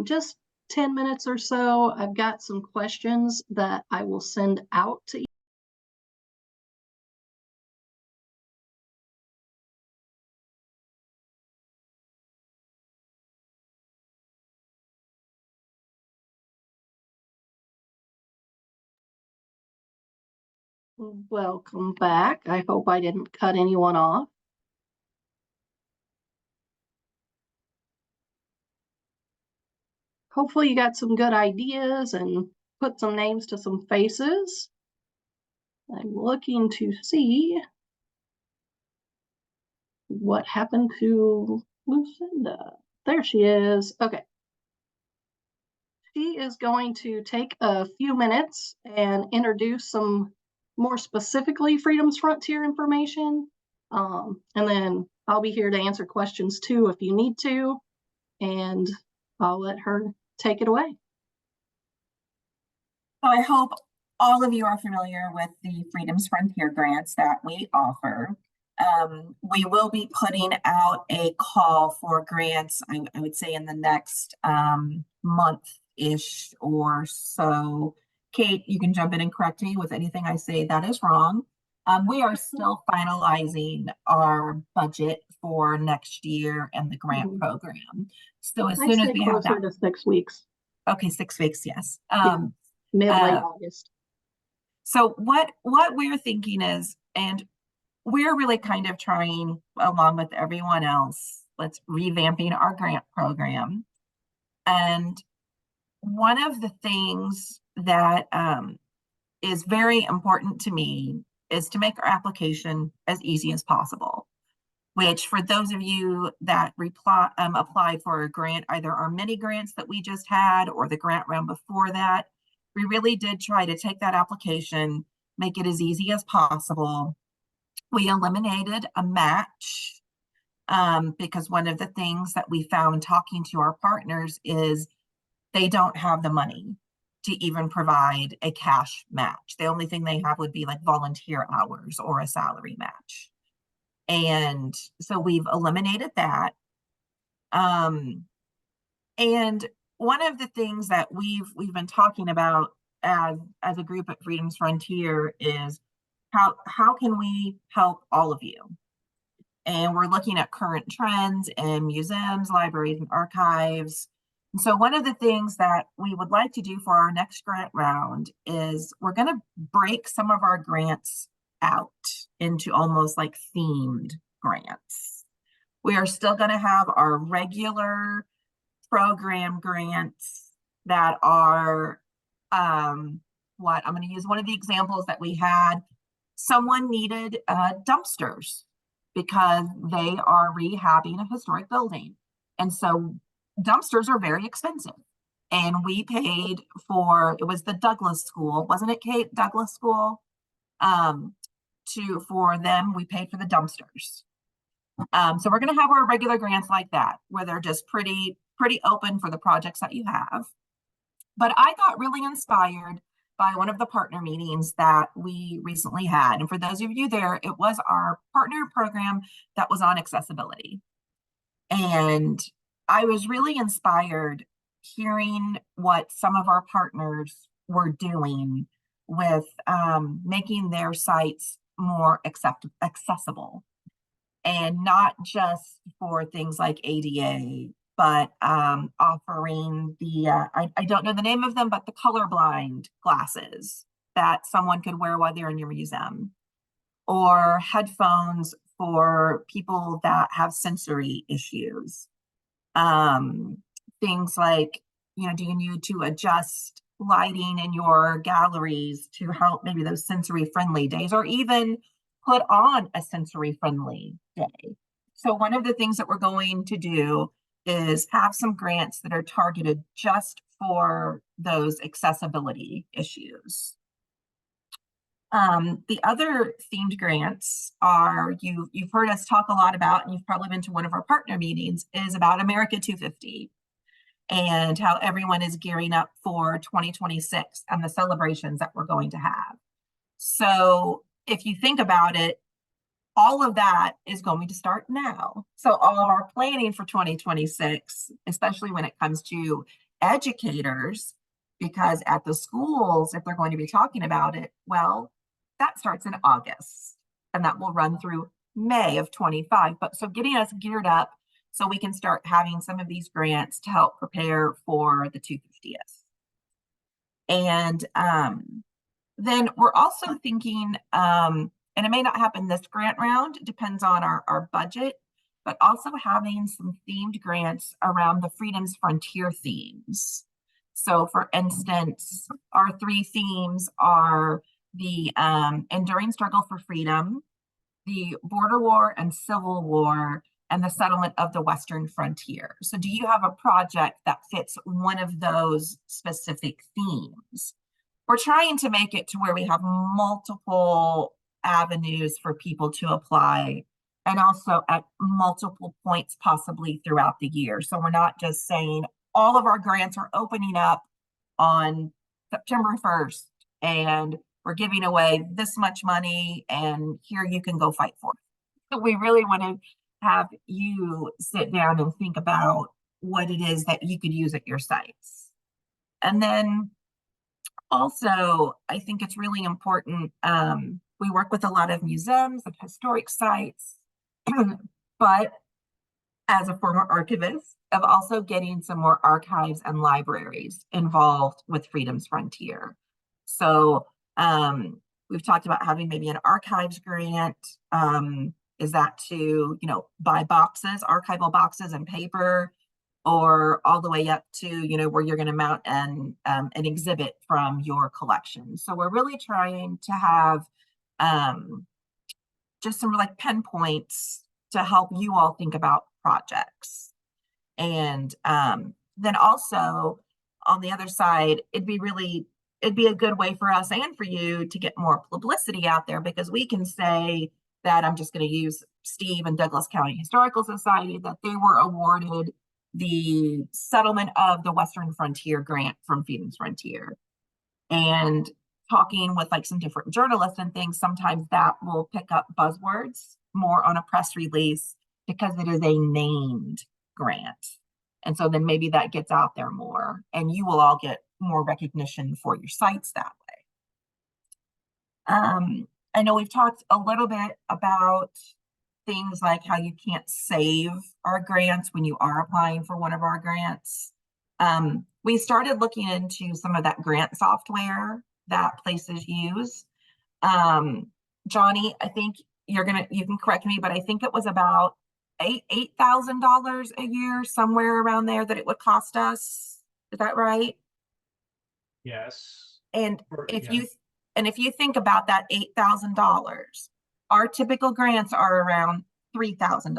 just 10 minutes or so. I've got some questions that I will send out to you. Welcome back. I hope I didn't cut anyone off. Hopefully you got some good ideas and put some names to some faces. I'm looking to see what happened to Lucinda. There she is. Okay. She is going to take a few minutes and introduce some more specifically Freedom's Frontier information. And then I'll be here to answer questions too if you need to. And I'll let her take it away. So I hope all of you are familiar with the Freedom's Frontier grants that we offer. We will be putting out a call for grants, I would say in the next month-ish or so. Kate, you can jump in and correct me with anything I say that is wrong. We are still finalizing our budget for next year and the grant program. So as soon as we have that, to 6 weeks. okay, 6 weeks, yes. Mid late August. So what we're thinking is, and we're really kind of trying, along with everyone else, let's revamping our grant program. And one of the things that is very important to me is to make our application as easy as possible. Which, for those of you that applied for a grant, either our mini grants that we just had or the grant round before that, we really did try to take that application, make it as easy as possible. We eliminated a match because one of the things that we found talking to our partners is they don't have the money to even provide a cash match. The only thing they have would be like volunteer hours or a salary match. And so we've eliminated that. And one of the things that we've been talking about as a group at Freedom's Frontier is how can we help all of you? And we're looking at current trends in museums, libraries, and archives. And so one of the things that we would like to do for our next grant round is we're going to break some of our grants out into almost like themed grants. We are still going to have our regular program grants that are I'm going to use one of the examples that we had. Someone needed dumpsters because they are rehabbing a historic building, and so dumpsters are very expensive. And we paid for, it was the Douglas School, wasn't it, Kate? Douglas School. For them, we paid for the dumpsters. So we're going to have our regular grants like that, where they're just pretty open for the projects that you have. But I got really inspired by one of the partner meetings that we recently had. And for those of you there, it was our partner program that was on accessibility. And I was really inspired hearing what some of our partners were doing with making their sites more accessible. And not just for things like ADA, but offering the, I don't know the name of them, but the colorblind glasses that someone could wear while they're in your museum, or headphones for people that have sensory issues. Things like, do you need to adjust lighting in your galleries to help maybe those sensory friendly days, or even put on a sensory friendly day. So one of the things that we're going to do is have some grants that are targeted just for those accessibility issues. The other themed grants are, you've heard us talk a lot about, and you've probably been to one of our partner meetings, is about America 250 and how everyone is gearing up for 2026 and the celebrations that we're going to have. So if you think about it, all of that is going to start now. So all of our planning for 2026, especially when it comes to educators, because at the schools, if they're going to be talking about it, well, that starts in August and that will run through May of 25. But so getting us geared up so we can start having some of these grants to help prepare for the 250th. And then we're also thinking, and it may not happen this grant round, it depends on our budget, but also having some themed grants around the Freedom's Frontier themes. So for instance, our 3 themes are the enduring struggle for freedom, the border war and civil war, and the settlement of the Western frontier. So do you have a project that fits one of those specific themes? We're trying to make it to where we have multiple avenues for people to apply, and also at multiple points possibly throughout the year. So we're not just saying all of our grants are opening up on September 1st and we're giving away this much money and here you can go fight for it. So we really want to have you sit down and think about what it is that you could use at your sites. And then also, I think it's really important. We work with a lot of museums and historic sites, but as a former archivist, of also getting some more archives and libraries involved with Freedom's Frontier. So we've talked about having maybe an archives grant. Is that to, buy boxes, archival boxes and paper, or all the way up to, where you're going to mount an exhibit from your collection. So we're really trying to have just some like pinpoints to help you all think about projects. And then also on the other side, it'd be a good way for us and for you to get more publicity out there, because we can say that, I'm just going to use Steve and Douglas County Historical Society, that they were awarded the settlement of the Western Frontier grant from Freedom's Frontier. And talking with like some different journalists and things, sometimes that will pick up buzzwords more on a press release because it is a named grant. And so then maybe that gets out there more and you will all get more recognition for your sites that way. I know we've talked a little bit about things like how you can't save our grants when you are applying for one of our grants. We started looking into some of that grant software that places use. Johnny, I think you can correct me, but I think it was about $8,000 a year, somewhere around there, that it would cost us. Is that right? Yes. And if you think about that $8,000, our typical grants are around $3,000.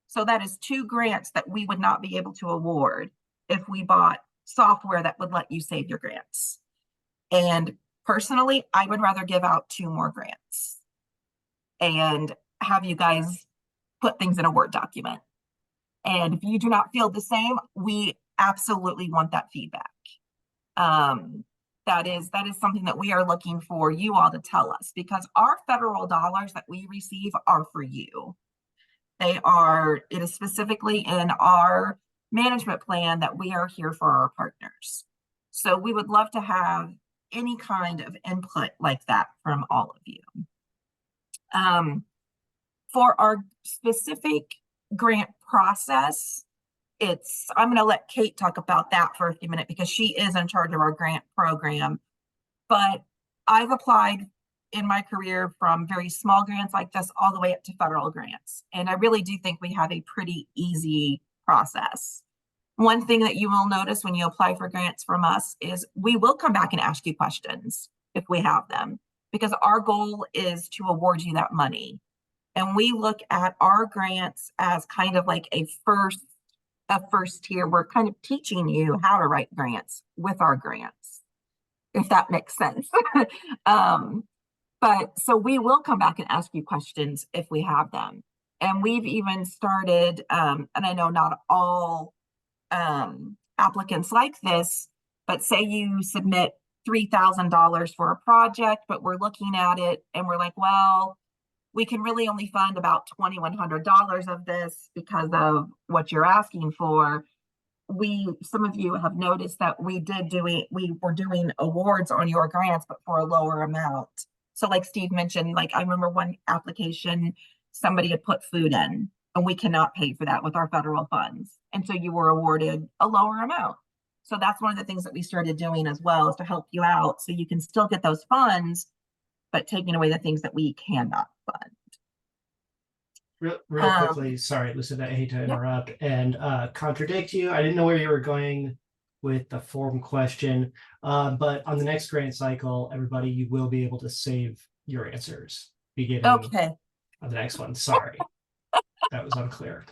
So that is 2 grants that we would not be able to award if we bought software that would let you save your grants. And personally, I would rather give out 2 more grants and have you guys put things in a Word document. And if you do not feel the same, we absolutely want that feedback. That is something that we are looking for you all to tell us, because our federal dollars that we receive are for you. It is specifically in our management plan that we are here for our partners. So we would love to have any kind of input like that from all of you. For our specific grant process, I'm going to let Kate talk about that for a few minutes because she is in charge of our grant program. But I've applied in my career from very small grants like this all the way up to federal grants. And I really do think we have a pretty easy process. One thing that you will notice when you apply for grants from us is we will come back and ask you questions if we have them, because our goal is to award you that money. And we look at our grants as kind of like a first tier. We're kind of teaching you how to write grants with our grants, if that makes sense. But so we will come back and ask you questions if we have them. And we've even started, and I know not all applicants like this, but say you submit $3,000 for a project, but we're looking at it and we're like, well, we can really only fund about $2,100 of this because of what you're asking for. Some of you have noticed that we were doing awards on your grants, but for a lower amount. So like Steve mentioned, like I remember one application, somebody had put food in and we cannot pay for that with our federal funds. And so you were awarded a lower amount. So that's one of the things that we started doing as well, is to help you out so you can still get those funds, but taking away the things that we cannot fund. Real quickly, sorry, Lucinda, I hate to interrupt and contradict you. I didn't know where you were going with the form question. But on the next grant cycle, everybody, you will be able to save your answers beginning Okay. on the next one. Sorry, that was unclear.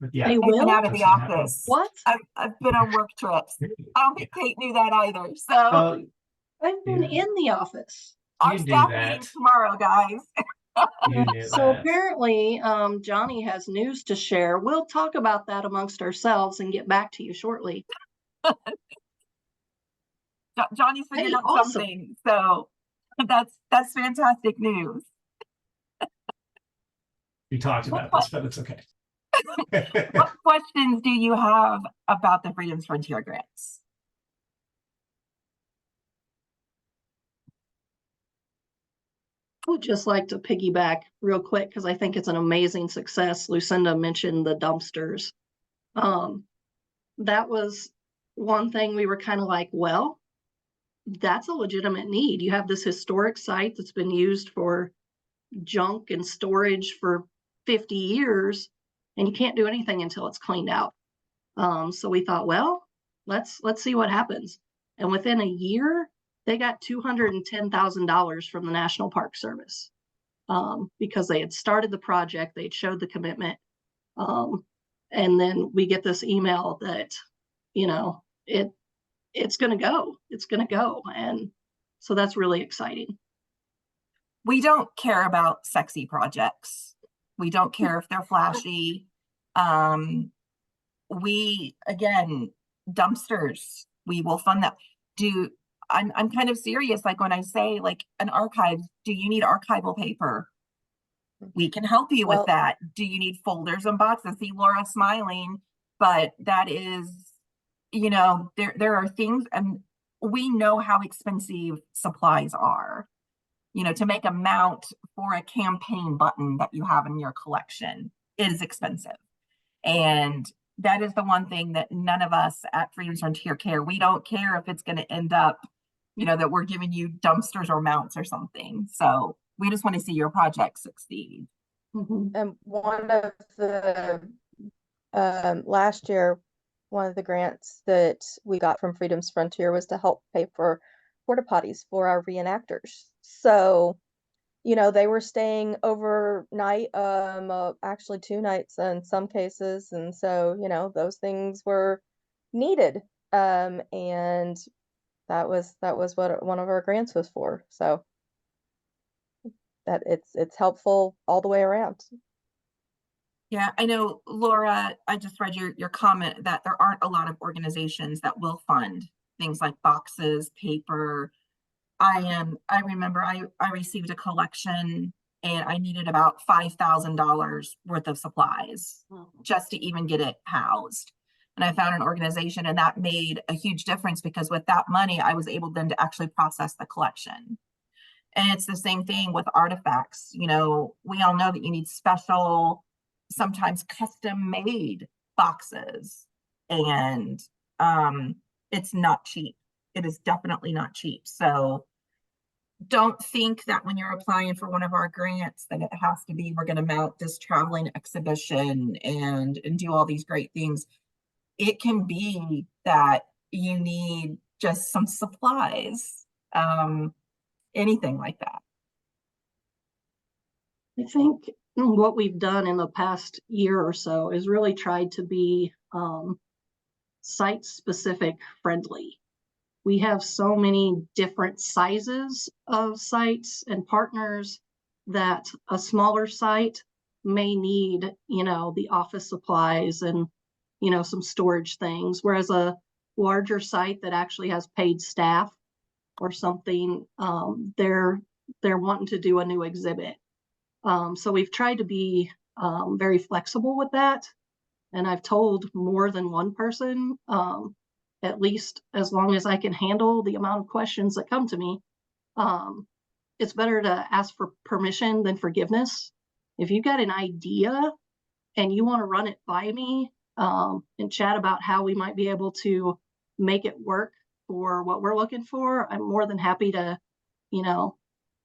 But yeah, They I've been will? out of the That's what happened. office. What? I've been on work trips. I don't think Kate knew that either. So I've been Yeah. in the office. our You knew staff that. meeting tomorrow, guys. you knew So that. apparently, Johnny has news to share. We'll talk about that amongst ourselves and get back to you shortly. Johnny's figured Hey, out awesome. something. So that's fantastic news. We talked about this, but it's okay. What questions do you have about the Freedom's Frontier grants? I would just like to piggyback real quick because I think it's an amazing success. Lucinda mentioned the dumpsters. That was one thing we were kind of like, well, that's a legitimate need. You have this historic site that's been used for junk and storage for 50 years, and you can't do anything until it's cleaned out. So we thought, well, let's see what happens. And within a year, they got $210,000 from the National Park Service because they had started the project, they'd showed the commitment. And then we get this email that, you know, it's going to go. It's going to go. And so that's really exciting. We don't care about sexy projects. We don't care if they're flashy. We, again, dumpsters, we will fund that. I'm kind of serious. Like when I say like an archive, do you need archival paper? We can help you Well- with that. Do you need folders and boxes? See Laura smiling, but that is, you know, there are things, and we know how expensive supplies are. You know, to make a mount for a campaign button that you have in your collection is expensive. And that is the one thing that none of us at Freedom's Frontier care. We don't care if it's going to end up, you know, that we're giving you dumpsters or mounts or something. So we just want to see your project succeed. Mhm. And one of the last year, one of the grants that we got from Freedom's Frontier was to help pay for porta potties for our reenactors. So, you know, they were staying overnight, actually 2 nights in some cases, and so, you know, those things were needed. And that was what one of our grants was for. So that it's helpful all the way around. Yeah, I know, Laura, I just read your comment that there aren't a lot of organizations that will fund things like boxes, paper. I remember I received a collection and I needed about $5,000 worth of supplies just to even get it housed. And I found an organization, and that made a huge difference because with that money, I was able then to actually process the collection. And it's the same thing with artifacts. You know, we all know that you need special, sometimes custom made boxes, and it's not cheap. It is definitely not cheap. So don't think that when you're applying for one of our grants that it has to be, we're going to mount this traveling exhibition and do all these great things. It can be that you need just some supplies, anything like that. I think what we've done in the past year or so is really tried to be site specific friendly. We have so many different sizes of sites and partners that a smaller site may need, you know, the office supplies and, you know, some storage things, whereas a larger site that actually has paid staff or something, they're wanting to do a new exhibit. So we've tried to be very flexible with that. And I've told more than one person, at least as long as I can handle the amount of questions that come to me, it's better to ask for permission than forgiveness. If you've got an idea and you want to run it by me and chat about how we might be able to make it work for what we're looking for, I'm more than happy to, you know,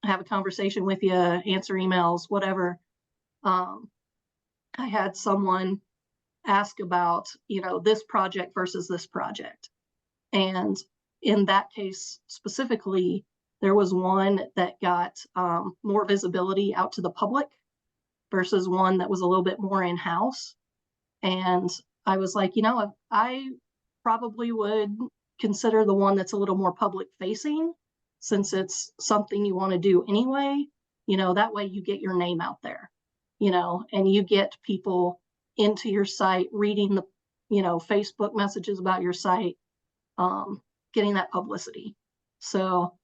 have a conversation with you, answer emails, whatever. I had someone ask about, you know, this project versus this project. And in that case specifically, there was one that got more visibility out to the public versus one that was a little bit more in-house. And I was like, you know, I probably would consider the one that's a little more public facing, since it's something you want to do anyway. You know, that way you get your name out there, you know, and you get people into your site, reading the, you know, Facebook messages about your site, getting that publicity. So,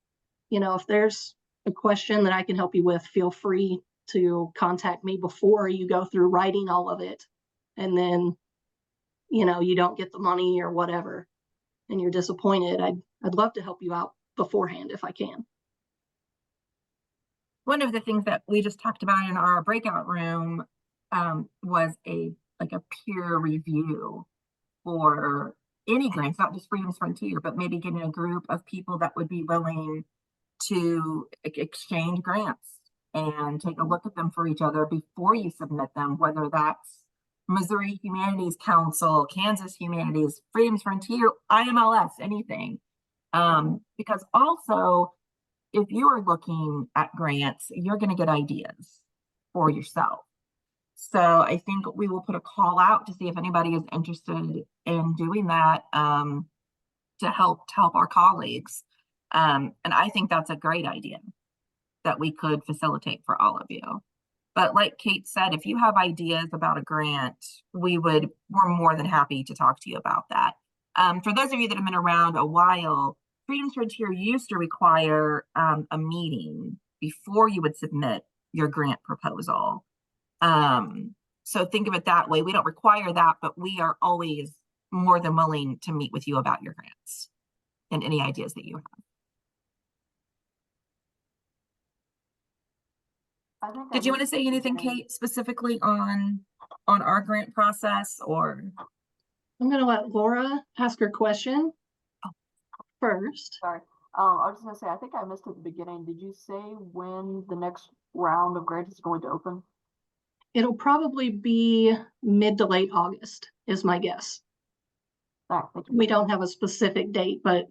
you know, if there's a question that I can help you with, feel free to contact me before you go through writing all of it. And then, you know, you don't get the money or whatever, and you're disappointed. I'd love to help you out beforehand if I can. One of the things that we just talked about in our breakout room was a peer review for any grants, not just Freedom's Frontier, but maybe getting a group of people that would be willing to exchange grants and take a look at them for each other before you submit them, whether that's Missouri Humanities Council, Kansas Humanities, Freedom's Frontier, IMLS, anything. Because also, if you are looking at grants, you're going to get ideas for yourself. So I think we will put a call out to see if anybody is interested in doing that to help our colleagues. And I think that's a great idea that we could facilitate for all of you. But like Kate said, if you have ideas about a grant, we're more than happy to talk to you about that. For those of you that have been around a while, Freedom's Frontier used to require a meeting before you would submit your grant proposal. So think of it that way. We don't require that, but we are always more than willing to meet with you about your grants and any ideas that you have. Did you want to say anything, Kate, specifically on our grant process, or? I'm going to let Laura ask her question first. Sorry. I was just gonna say, I think I missed at the beginning. Did you say when the next round of grants is going to open? It'll probably be mid to late August is my guess. All right, thank you. We don't have a specific date, but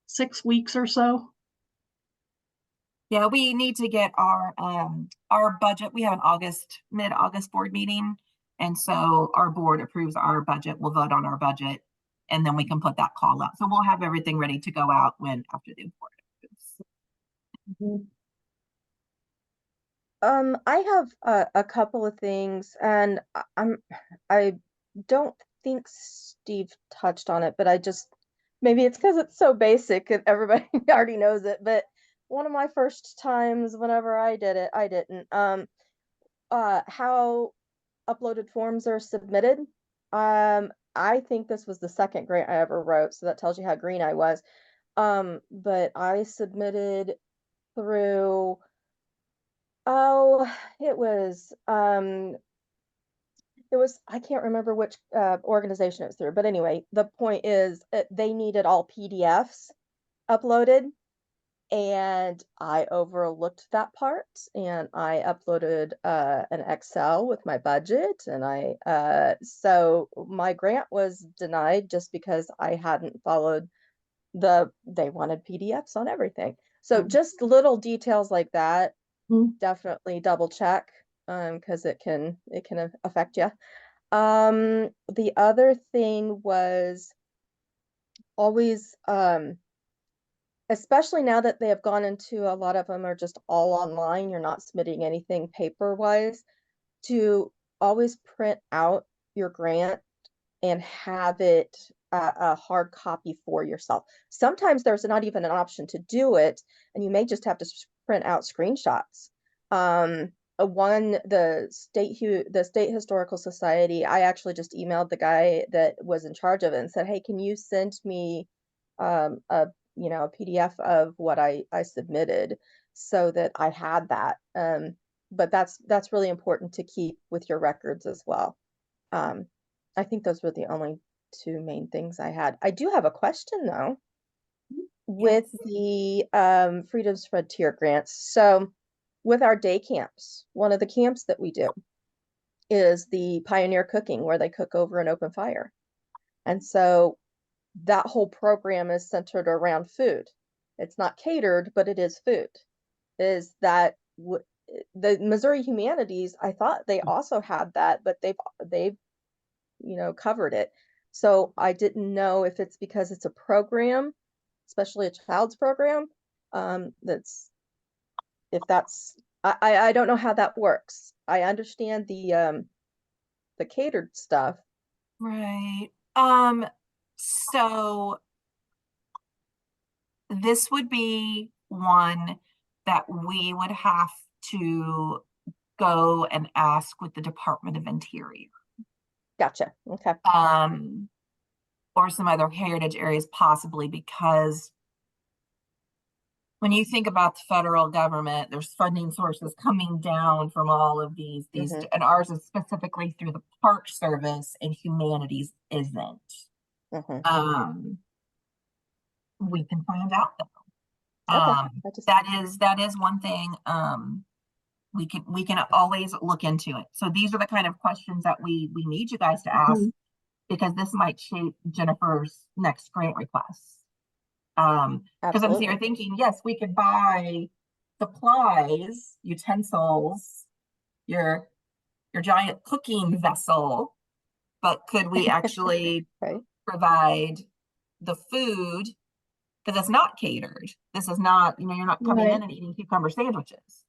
6 weeks or so. Yeah, we need to get our budget. We have an mid-August board meeting. And so our board approves our budget. We'll vote on our budget, and then we can put that call out. So we'll have everything ready to go out after the board approves. I have a couple of things, and I don't think Steve touched on it, but maybe it's because it's so basic and everybody already knows it, but one of my first times whenever I did it, I didn't. How uploaded forms are submitted. I think this was the second grant I ever wrote, so that tells you how green I was. But I submitted through, it was, I can't remember which organization it was through, but anyway, the point is they needed all PDFs uploaded. And I overlooked that part, and I uploaded an Excel with my budget, and so my grant was denied just because I hadn't followed they wanted PDFs on everything. So just little details like that, definitely double check, because it can affect you. The other thing was always, especially now that they have gone into, a lot of them are just all online, you're not submitting anything paper wise, to always print out your grant and have it a hard copy for yourself. Sometimes there's not even an option to do it, and you may just have to print out screenshots. The State Historical Society, I actually just emailed the guy that was in charge of it and said, hey, can you send me a PDF of what I submitted, so that I had that. But that's really important to keep with your records as well. I think those were the only two main things I had. I do have a question though, with the Freedom's Frontier grants. So with our day camps, one of the camps that we do, is the Pioneer Cooking, where they cook over an open fire. And so that whole program is centered around food. It's not catered, but it is food. Is that the Missouri Humanities? I thought they also had that, but they've covered it. So I didn't know if it's because it's a program, especially a child's program. I don't know how that works. I understand the catered stuff. Right. So this would be one that we would have to go and ask with the Department of Interior. Gotcha. Okay. Or some other heritage areas possibly, because when you think about the federal government, there's funding sources coming down from all of these, Mhm. and ours is specifically through the Park Service, and humanities isn't. Mhm. We can find out though. Okay. That is one thing. We can always look into it. So these are the kind of questions that we need you guys to ask, because this might shape Jennifer's next grant request. Because I'm sitting here Absolutely. thinking, yes, we could buy supplies, utensils, your giant cooking vessel, but could we actually Right. provide the food? Because it's not catered. This is not, you're not coming Right. in and eating cucumber sandwiches.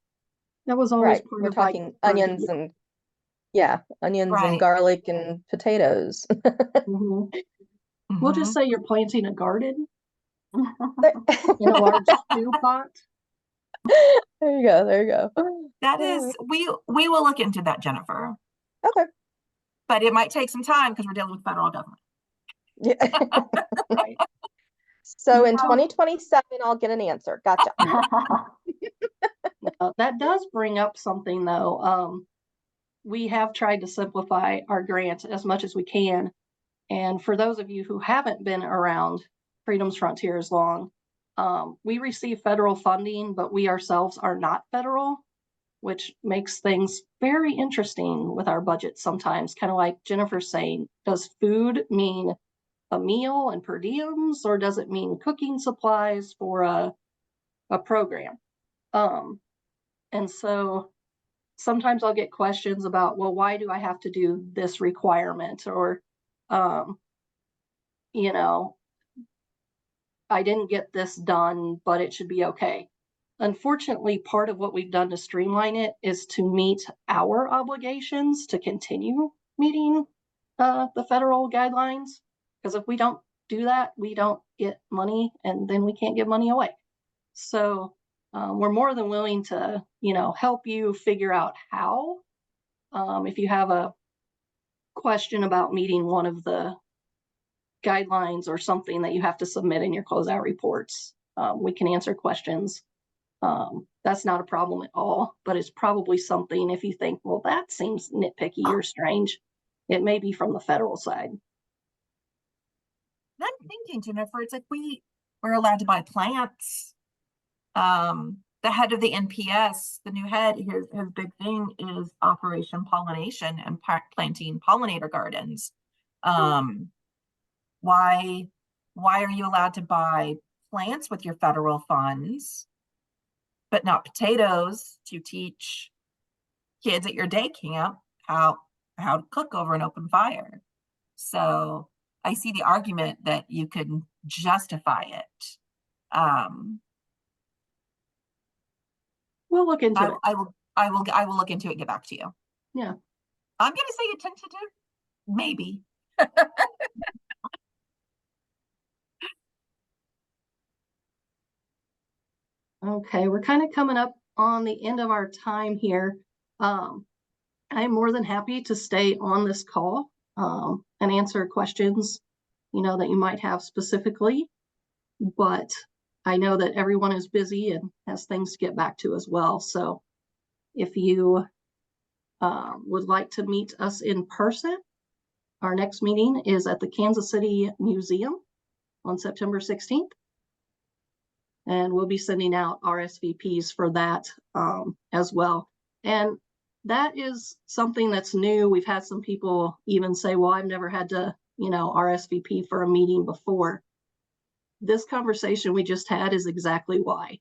That was always Right. part We're of like talking per onions diem. and onions and Right. garlic and potatoes. Mhm. We'll just say you're planting a garden in a large stew pot. There you go. There you go. That is, we will look into that, Jennifer. Okay. But it might take some time because we're dealing with federal government. Yeah. Right. So in Now- 2027, I'll get an answer. Gotcha. That does bring up something though. We have tried to simplify our grants as much as we can. And for those of you who haven't been around Freedom's Frontiers long, we receive federal funding, but we ourselves are not federal, which makes things very interesting with our budget sometimes. Kind of like Jennifer's saying, does food mean a meal and per diems, or does it mean cooking supplies for a program? And so sometimes I'll get questions about, well, why do I have to do this requirement? Or, I didn't get this done, but it should be okay. Unfortunately, part of what we've done to streamline it is to meet our obligations to continue meeting the federal guidelines. Because if we don't do that, we don't get money, and then we can't give money away. So we're more than willing to, help you figure out how. If you have a question about meeting one of the guidelines or something that you have to submit in your closeout reports, we can answer questions. That's not a problem at all, but it's probably something if you think, well, that seems nitpicky or strange, it may be from the federal side. I'm thinking, Jennifer, it's like we're allowed to buy plants. The head of the NPS, the new head, his big thing is Operation Pollination and planting pollinator gardens. Why are you allowed to buy plants with your federal funds, but not potatoes to teach kids at your day camp how to cook over an open fire? So I see the argument that you could justify it. We'll look into it. I will look into it and get back to you. Yeah. I'm gonna say a tentative, maybe. Okay, we're kind of coming up on the end of our time here. I'm more than happy to stay on this call and answer questions, that you might have specifically. But I know that everyone is busy and has things to get back to as well. So if you would like to meet us in person, our next meeting is at the Kansas City Museum on September 16th. And we'll be sending out RSVPs for that as well. And that is something that's new. We've had some people even say, well, I've never had to, RSVP for a meeting before. This conversation we just had is exactly why.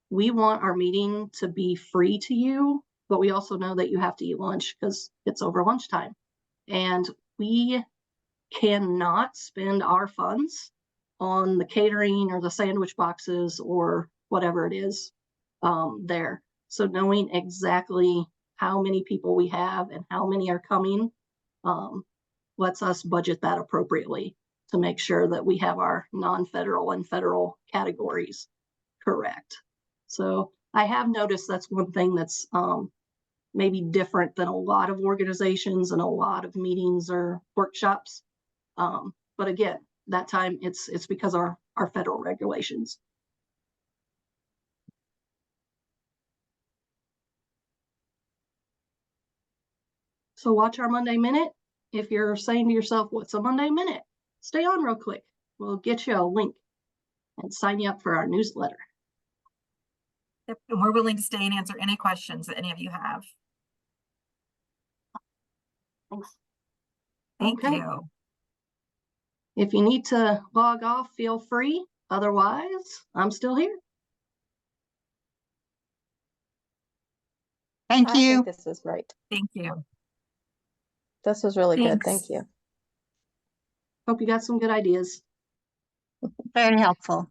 We want our meeting to be free to you, but we also know that you have to eat lunch because it's over lunchtime. And we cannot spend our funds on the catering or the sandwich boxes or whatever it is there. So knowing exactly how many people we have and how many are coming lets us budget that appropriately to make sure that we have our non-federal and federal categories correct. So I have noticed that's one thing that's maybe different than a lot of organizations and a lot of meetings or workshops. But again, that time it's because of our federal regulations. So watch our Monday Minute. If you're saying to yourself, what's a Monday Minute? Stay on real quick. We'll get you a link and sign you up for our newsletter. Yep, and we're willing to stay and answer any questions that any of you have. Thanks. Thank Okay. you. If you need to log off, feel free. Otherwise, I'm still here. I think this was right. Thank you. This was really good. Thanks. Thank you. Hope you got some good ideas. Very helpful.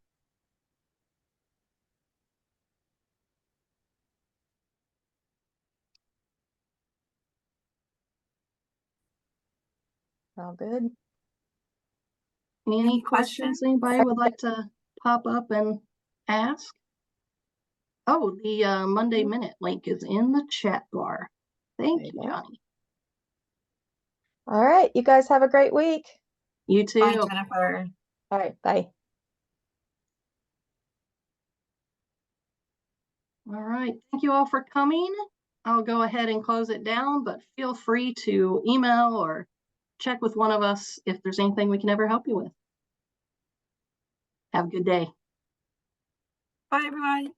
All good. Any questions anybody would like to pop up and ask? Oh, the Monday Minute link is in the chat bar. Thank you, There you go. Johnny. All right. You guys have a great week. You too. Bye, Jennifer. All right. Bye. All right. Thank you all for coming. I'll go ahead and close it down, but feel free to email or check with one of us if there's anything we can ever help you with. Have a good day. Bye, everyone.